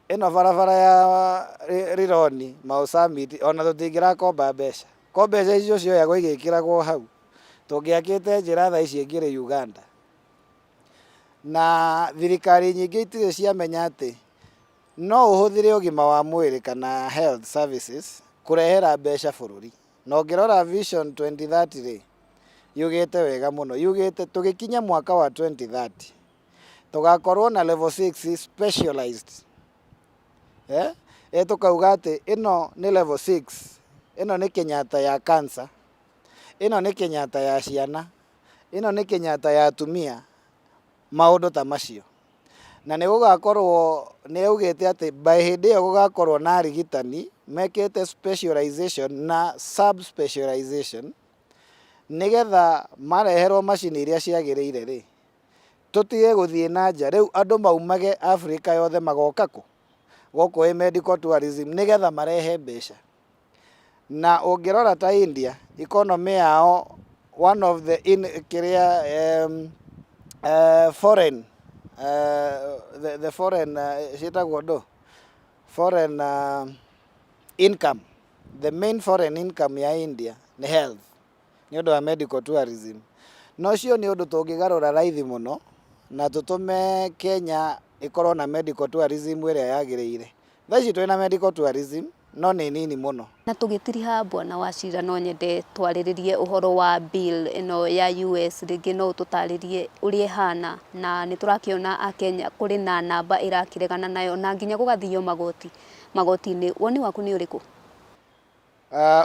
Ĩno barabara ya Rironi, Mau Summit, ona tũtingĩrakomba mbeca. Ko mbeca icio cioyagwo igĩkĩragwo hau. Tũngĩakĩte njĩra thaa ici ngĩrĩ Uganda. Na thirikari nyingĩ itirĩ ciamenya atĩ no ũhũthĩre ũgima wa mwĩrĩ kana health services kũrehera mbeca bũrũri. Na ũngĩrora Vision 2030 rĩ, yugĩte wega mũno. Yugĩte tũgĩkinya mwaka wa 2030 tũgakorwo na level 6 specialized. Tũkauga atĩ ĩno nĩ level 6, ĩno nĩ Kenyatta ya cancer, ĩno nĩ Kenyatta ya ciana, ĩno nĩ Kenyatta ya atumia, maũndũ ta macio. Na nĩ gũgakorwo, nĩ augĩte atĩ by hĩndĩ ĩyo gũgakorwo na arigitani mekĩte specialization na subspecialization, nĩgetha mareherwo macini iria ciagĩrĩire rĩ, tũtige gũthiĩ na nja. Rĩu andũ maumage Africa yothe magoka kũ? Gũkũ medical tourism nĩgetha marehe mbeca. Na ũngĩrora ta India, economy yao, one of the foreign the foreign ciĩtagwo ndũ, foreign income, the main foreign income ya India nĩ health, nĩ ũndũ wa medical tourism. No cio nĩ ũndũ tũngĩgarũra raithi mũno na tũtũme Kenya ĩkorwo na medical tourism ĩrĩa yagĩrĩire. Thaici twĩna medical tourism no nĩ nini mũno. Na tũgĩtiriha Bwana Wachira, no nyende twarĩrĩrie ũhoro wa bill ĩno ya US, rĩngĩ no tũtarĩrie ũrĩa ĩhana, na nĩ tũrakĩona Akenya kũrĩ na namba ĩrakĩregana nayo na nginya gũgathio magoti-inĩ. Woni waku nĩ ũrĩkũ?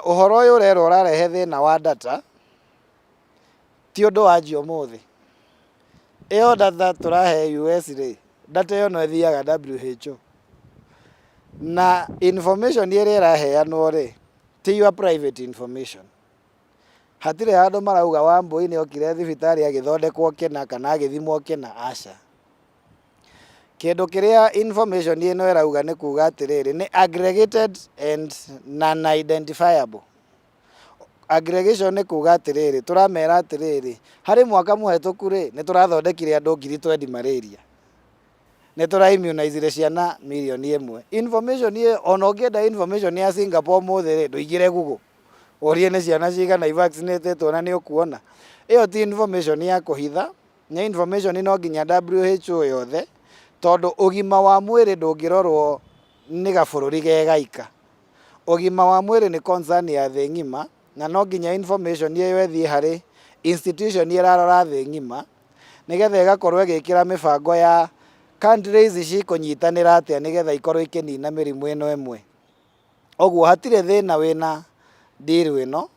Ũhoro ũyũ ũrerwo ũrarehe thĩna wa data ti ũndũ wanjia ũmũthĩ. Ĩyo data tũrahe US rĩ, data ĩyo no ĩthiaga WHO, na information ĩrĩa ĩraheanwo rĩ ti your private information. Hatirĩ handũ marauga Wambui nĩ okire thibitarĩ agĩthondekwo kĩna kana agĩthimwo kĩna, aca. Kĩndũ kĩrĩa information ĩno ĩrauga nĩ kuga atĩrĩrĩ, nĩ aggregated and non-identifiable. Aggregation nĩ kuga atĩrĩrĩ, tũramera atĩrĩrĩ, harĩ mwaka mũhetũku rĩ nĩ tũrathondekire andũ 20,000 malaria, nĩ tũra-immunize ciana 1,000,000. Information ĩyo, ona ũngĩenda information ya Singapore mũthĩ rĩ, ndũingĩre Google ũrie nĩ ciana cigana i-vaccinatetwo na nĩ ũkuona. Ĩyo ti information ya kũhitha, nĩ information no nginya WHO yothe, tondũ ũgima wa mwĩrĩ ndũngĩrorwo nĩ gabũrũri gegaika. Ũgima wa mwĩrĩ nĩ concern ya thĩ ng'ima, na no nginya information ĩyo ĩthiĩ harĩ institution ĩrarora thĩ ng'ima, nĩgetha ĩgakorwo ĩgĩkĩra mĩbango ya countries cikũnyitanĩra atĩa nĩgetha ikorwo ikĩnina mĩrimũ ĩno ĩmwe. Ũguo hatirĩ thĩna wĩna deal ĩno,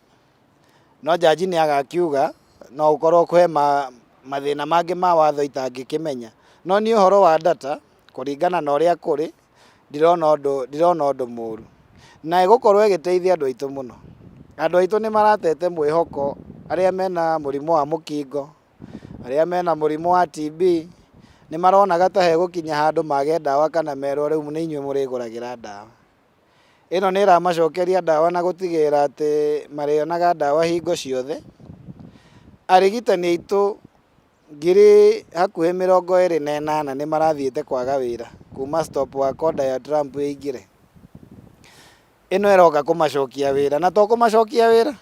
no jaji nĩ agakiuga no ũkorwo kwĩ mathĩna mangĩ ma watho itangĩkĩmenya. No nĩ ũhoro wa data kũringana na ũrĩa kũrĩ, ndirona ũndũ mũru, na ĩgũkorwo ĩgĩteithia andũ aitũ mũno. Andũ aitũ nĩ maratete mwĩhoko, arĩa mena mũrimũ wa mũkingo, arĩa mena mũrimũ wa TB, nĩ maronaga ta hegũkinya handũ mage ndawa kana merwo rĩu nĩ inyuĩ mũrĩgũragĩra ndawa. Ĩno nĩ ĩramacokeria ndawa na gũtigĩrĩra atĩ marĩonaga ndawa hingo ciothe. Arigitani aitũ ngiri hakuhĩ 28 nĩ marathiĩte kwaga wĩra kuma stop work order ya Trump ĩingĩre. Ĩno ĩroka kũmacokia wĩra, na to kũmacokia wĩra,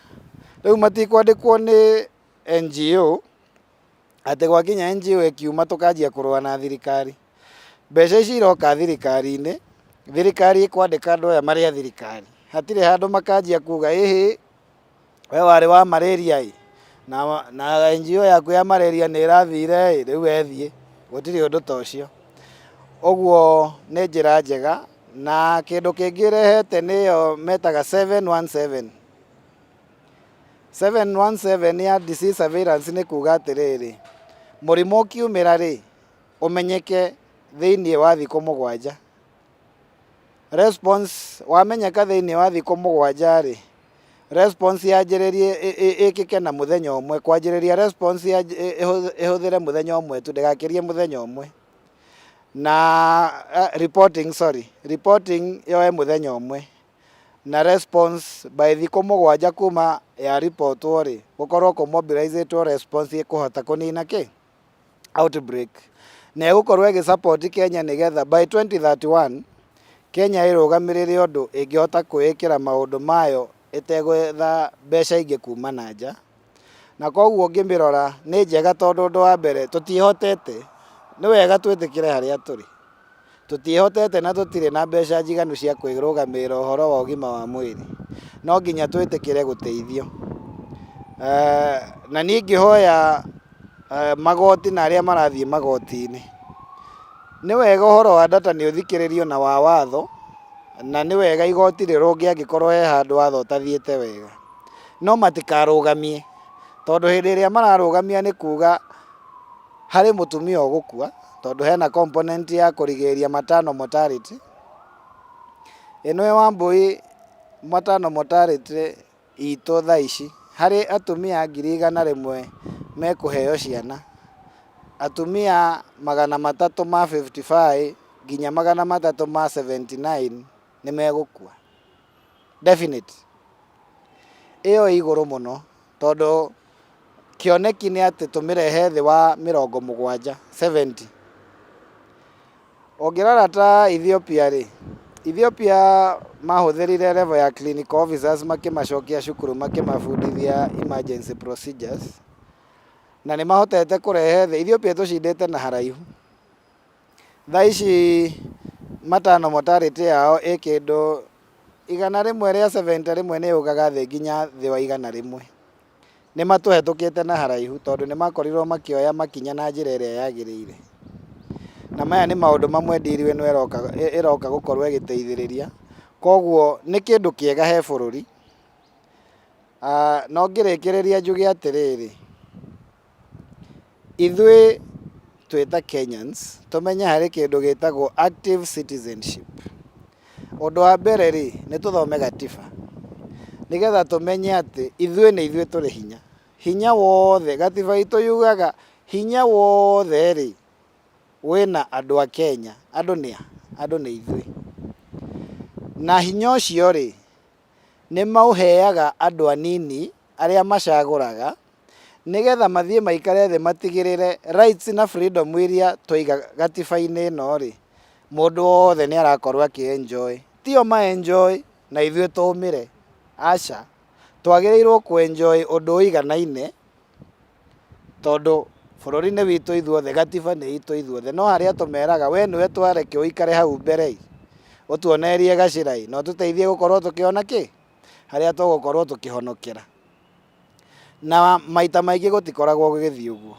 rĩu matikwandĩkwo nĩ NGO, atĩ gwakinya NGO ĩkiuma tũkanjia kũrũa na thirikari. Mbeca ici iroka thirikari-inĩ, thirikari ĩkwandĩka andũ aya marĩ a thirikari. Hatirĩ handũ makanjia kuga ĩhĩ we warĩ wa malaria ĩ, na NGO yaku ya malaria nĩ ĩrathire ĩ, rĩu ethiĩ, gũtirĩ ũndũ ta ũcio. Ũguo nĩ njĩra njega, na kĩndũ kĩngĩ ĩrehete nĩyo metaga 717. 717 ya disease surveillance nĩ kuga atĩrĩrĩ, mũrimũ ũkiumĩra rĩ, ũmenyeke thĩinĩ wa thikũ 7. Response wamenyeka thĩinĩ wa thikũ 7 rĩ, response yanjĩrĩrie ĩkĩke na mũthenya ũmwe. Kwanjĩrĩria response ĩhũthĩre mũthenya ũmwe tu, ndĩgakĩrie mũthenya ũmwe, na reporting yoe mũthenya ũmwe, na response by thikũ 7 kuma ya reportwo rĩ, gũkorwo kũmobilizĩtwo response ĩkũhota kũnina outbreak, na ĩgũkorwo ĩgĩsupport Kenya nĩgetha by 2031 Kenya ĩrũgamĩrĩre ũndũ ĩngĩhota kwĩĩkĩra maũndũ mayo ĩtegwetha mbeca ingĩ kuma na nja. Na koguo ngĩmĩrora nĩ njega, tondũ ũndũ wa mbere tũtiĩhotete, nĩ wega twĩtĩkĩre harĩa tũrĩ, tũtiĩhotete na tũtirĩ na mbeca njiganu cia kwĩrũgamĩrĩra ũhoro wa ũgima wa mwĩrĩ, no nginya twĩtĩkĩre gũteithio. Na niĩ ngĩhoya magoti na arĩa marathiĩ magoti-inĩ, nĩ wega ũhoro wa data nĩ ũthikĩrĩrio na wa watho, na nĩ wega igoti rĩrũnge angĩkorwo he handũ watho ũtathiĩte wega, no matikarũgamie, tondũ hĩndĩ ĩrĩa mararũgamia nĩ kuga harĩ mũtumia ũgũkua, tondũ hena component ya kũrigĩrĩria maternal mortality. Ĩno ĩ Wambui maternal mortality itũ thaa ici, harĩ atumia 100,000 mekũheo ciana, atumia 355 nginya 379 nĩ megũkua definite. Ĩyo igũrũ mũno, tondũ kĩoneki nĩ atĩ tũmĩrehe thĩ wa 70, 70. Ũngĩrora ta Ethiopia rĩ, Ethiopia mahũthĩrire level ya clinical officers makĩmacokia cukuru makĩmabundithia emergency procedures, na nĩ mahotete kũrehe thĩ. Ethiopia tũcindĩte na haraihu. Thaa ici maternal mortality yao ĩ kĩndũ igana rĩmwe rĩa 70 rĩmwe nĩ yũgaga thĩ nginya thĩ wa igana rĩmwe. Nĩ matũhetũkĩte na haraihu tondũ nĩ makorirwo makĩoya makinya na njĩra ĩrĩa yagĩrĩire. Na maya nĩ maũndũ mamwe ndiri ĩno ĩroka gũkorwo ĩgĩteithĩrĩria. Koguo nĩ kĩndũ kĩega he bũrũri. No ngĩrĩkĩrĩria njuge atĩrĩrĩ, ithuĩ twĩta Kenyans tũmenye harĩ kĩndũ gĩtagwo active citizenship. Ũndũ wa mbere rĩ, nĩ tũthome gatiba nĩgetha tũmenye atĩ ithuĩ nĩ ithuĩ tũrĩ hinya. Hinya wothe, gatiba itũ yugaga hinya wothe rĩ wĩna andũ a Kenya. Andũ nĩ ithuĩ. Na hinya ũcio rĩ nĩ maũheaga andũ anini arĩa macagũraga nĩgetha mathiĩ maikare thĩ matigĩrĩre rights na freedom iria tũiga gatiba-inĩ ĩno rĩ mũndũ wothe nĩ arakorwo akĩ-enjoy. Tio ma-enjoy na ithuĩ tũmĩre. Aca, twagĩrĩirwo kũ-enjoy ũndũ ũiganaine tondũ bũrũri-inĩ witũ ithuothe, gatiba nĩ itũ ithuothe. No harĩa tũmeraga we nĩwe twareke ũikare hau mbere ũtuonerie gacĩra no tũteithie gũkorwo tũkĩona kĩ harĩa tũgũkorwo tũkĩhonokera. Na maita maingĩ gũtikoragwo gũgĩthiĩ ũguo.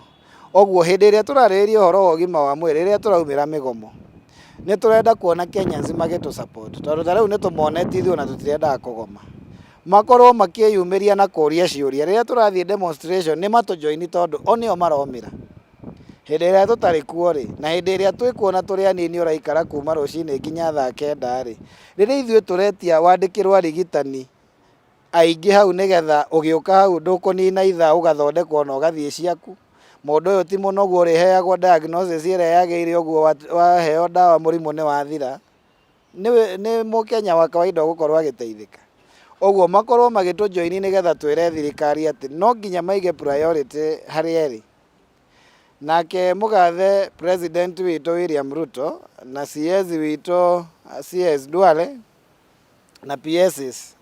Oguo hĩndĩ ĩrĩa tũrarĩrĩria ũhoro wa ũgima wa mwĩrĩ, rĩrĩa tũraumĩra mĩgomo, nĩ tũrenda kuona Kenyans magĩtũ support tondũ ta rĩu nĩ tũmonetie ithuĩ na tũtirendaga kũgoma. Makorwo makĩyumĩria na kũria ciũria. Rĩrĩa tũrathiĩ demonstration nĩ matũjoini tondũ o nĩo maromĩra. Hĩndĩ ĩrĩa tũtarĩ kuo rĩ na hĩndĩ ĩrĩa twĩkuona tũrĩ anini ũraikara kuma rũcinĩ nginya thaa 9 rĩ, rĩrĩa ithuĩ tũretia wandĩkĩrwo arigitani aingĩ hau nĩgetha ũgĩũka hau ndũkũnina ithaa ũgathondekwo na ũgathiĩ ciaku. Mũndũ ũyũ ti mũnogu ũrĩheagwo diagnosis ĩrĩa yagĩrĩire ũguo waheo ndawa mũrimũ nĩ wathira. Nĩ Mũkenya wa kawaida gũkorwo agĩteithĩka. Ũguo makorwo magĩtũjoini nĩgetha twĩre thirikari atĩ no nginya maige priority harĩa ĩrĩ. Nake mũgathe president witũ William Ruto na CS witũ CS Duale na PSs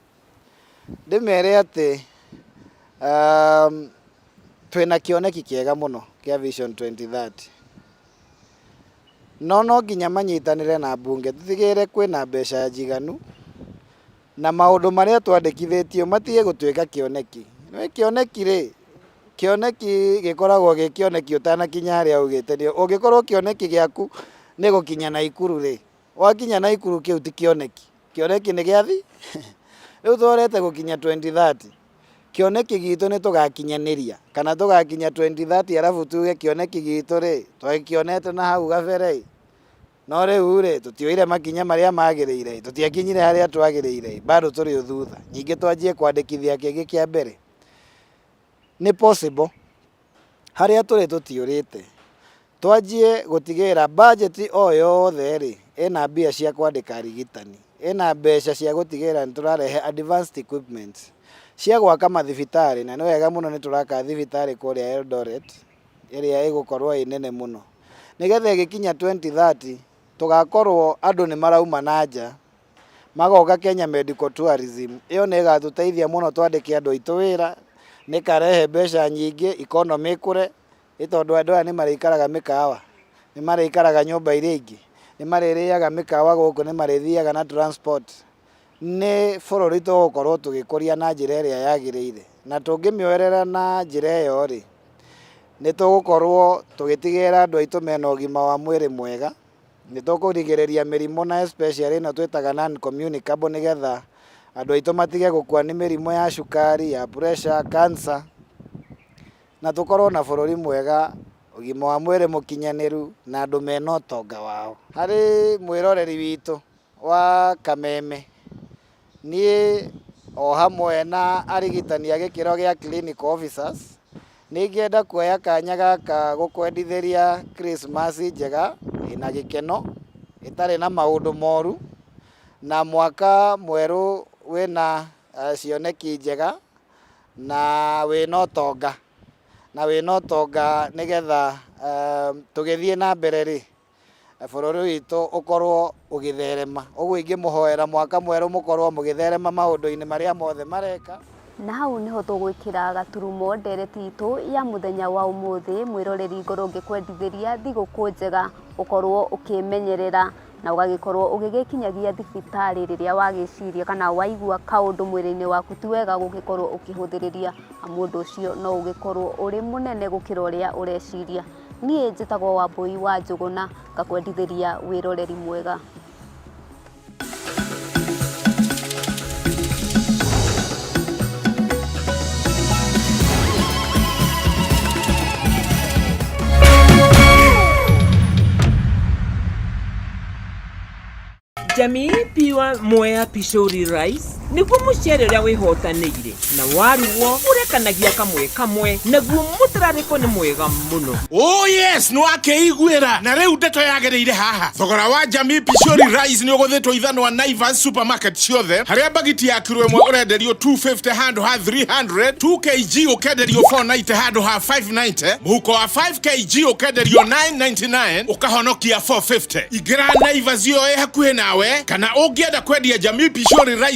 ndĩmere atĩ twĩna kĩoneki kĩega mũno kĩa Vision 2030. No nginya manyitanĩre na mbunge tũtigĩrĩre kwĩna mbeca njiganu na maũndũ marĩa twandĩkithĩtio matige gũtuĩka kĩoneki. Nĩ kĩoneki rĩ, kĩoneki gĩkoragwo gĩ kĩoneki ũtanakinya harĩa ugĩte. Ũngĩkorwo kĩoneki gĩaku nĩ gũkinya Naikuru rĩ, wakinya Naikuru kĩu ti kĩoneki. Kĩoneki nĩ gĩathi. Rĩu tũrete gũkinya 2030. Kĩoneki gitũ nĩ tũgakinyanĩria kana tũgakinya 2030 arabu tuge kĩoneki gitũ rĩ twakĩonete na hau gabere. No rĩu rĩ tũtioire makinya marĩa magĩrĩire, tũtiakinyire harĩa twagĩrĩire, bado tũrĩ thutha. Ningĩ twanjie kwandĩkithia kĩngĩ kĩa mbere. Nĩ possible harĩa tũrĩ tũtiũrĩte twanjie gũtigĩrĩra budget o yothe rĩ ĩna mbia cia kwandĩka arigitani, ĩna mbeca cia gũtigĩrĩra nĩ tũrarehe advanced equipment cia gwaka mathibitarĩ. Na nĩ wega mũno nĩ tũraka thibitarĩ kũrĩa Eldoret ĩrĩa ĩgũkorwo ĩ nene mũno, nĩgetha ĩgĩkinya 2030 tũgakorwo andũ nĩ marauma na nja magoka Kenya medical tourism. Ĩyo nĩ ĩgatũteithia mũno twandĩke andũ aitũ wĩra, nĩkarehe mbeca nyingĩ, economy ĩkũre, tondũ andũ aya nĩ marĩikaraga mĩkawa, nĩ marĩikaraga nyũmba iria ingĩ, nĩ marĩrĩaga mĩkawa gũkũ, nĩ marĩthiaga na transport. Nĩ bũrũri tũgũkorwo tũgĩkũria na njĩra ĩrĩa yagĩrĩire, na tũngĩmĩoerera na njĩra ĩyo rĩ nĩ tũgũkorwo tũgĩtigĩrĩra andũ aitũ mena ũgima wa mwĩrĩ mwega. Nĩ tũkũrigĩrĩria mĩrimũ na especially ĩno twĩtaga non-communicable nĩgetha andũ aitũ matige gũkua nĩ mĩrimũ ya cukari, ya pressure, cancer, na tũkorwo na bũrũri mwega, ũgima wa mwĩrĩ mũkinyanĩru na andũ mena ũtonga wao. Harĩ mwĩroreri witũ wa Kameme, niĩ o hamwe na arigitani a gĩkĩro gĩa clinical officers nĩ ngĩenda kuoya kanya gaka gũkwendithĩria Christmas njega ĩna gĩkeno ĩtarĩ na maũndũ moru, na mwaka mwerũ wĩna cioneki njega na wĩna ũtonga, nĩgetha tũgĩthiĩ na mbere rĩ bũrũri witũ ũkorwo ũgĩtherema. Ũguo ingĩmũhoera mwaka mwerũ mũkorwo mũgĩtherema maũndũ-inĩ marĩa mothe mareka. Na hau niho tũgwĩkĩra gaturumo ndereti itũ ya mũthenya wa ũmũthĩ. Mwĩroreri ngoro ngĩkwendithĩria thigũkũ njega, ũkorwo ũkĩmenyerera na ugagikorwo ugigikinyagia thibitari riria wagiciria kana waigua kaundu mwiri-ini waku ti wega gugikorwo ukihuthiriria mundu ucio no ugikorwo uri munene gukira uria ureciria. Nie njitagwo Wambui wa Njuguna ngakwendithiria wiroreri mwega. Jamii piwa Mwea Pishori Rice niguo mucere uria wihotanire na waruo urekanagia kamwe naguo mutarariko ni mwega muno. Oh yes, no akeiguira na riu ndeto yagereire haha. Thogora wa Jamii Pishori Rice ni uguthetwo ithano wa Naivas supermarket ciothe haria bagiti ya kiro imwe urenderio 250 handu ha 300, 2 kg ukenderio 490 handu ha 590, muhuko wa 5 kg ukenderio 999 ukahonokia 450. Igira Naivas yo hakuhe nawe kana ungienda kwendia Jamii Pishori Rice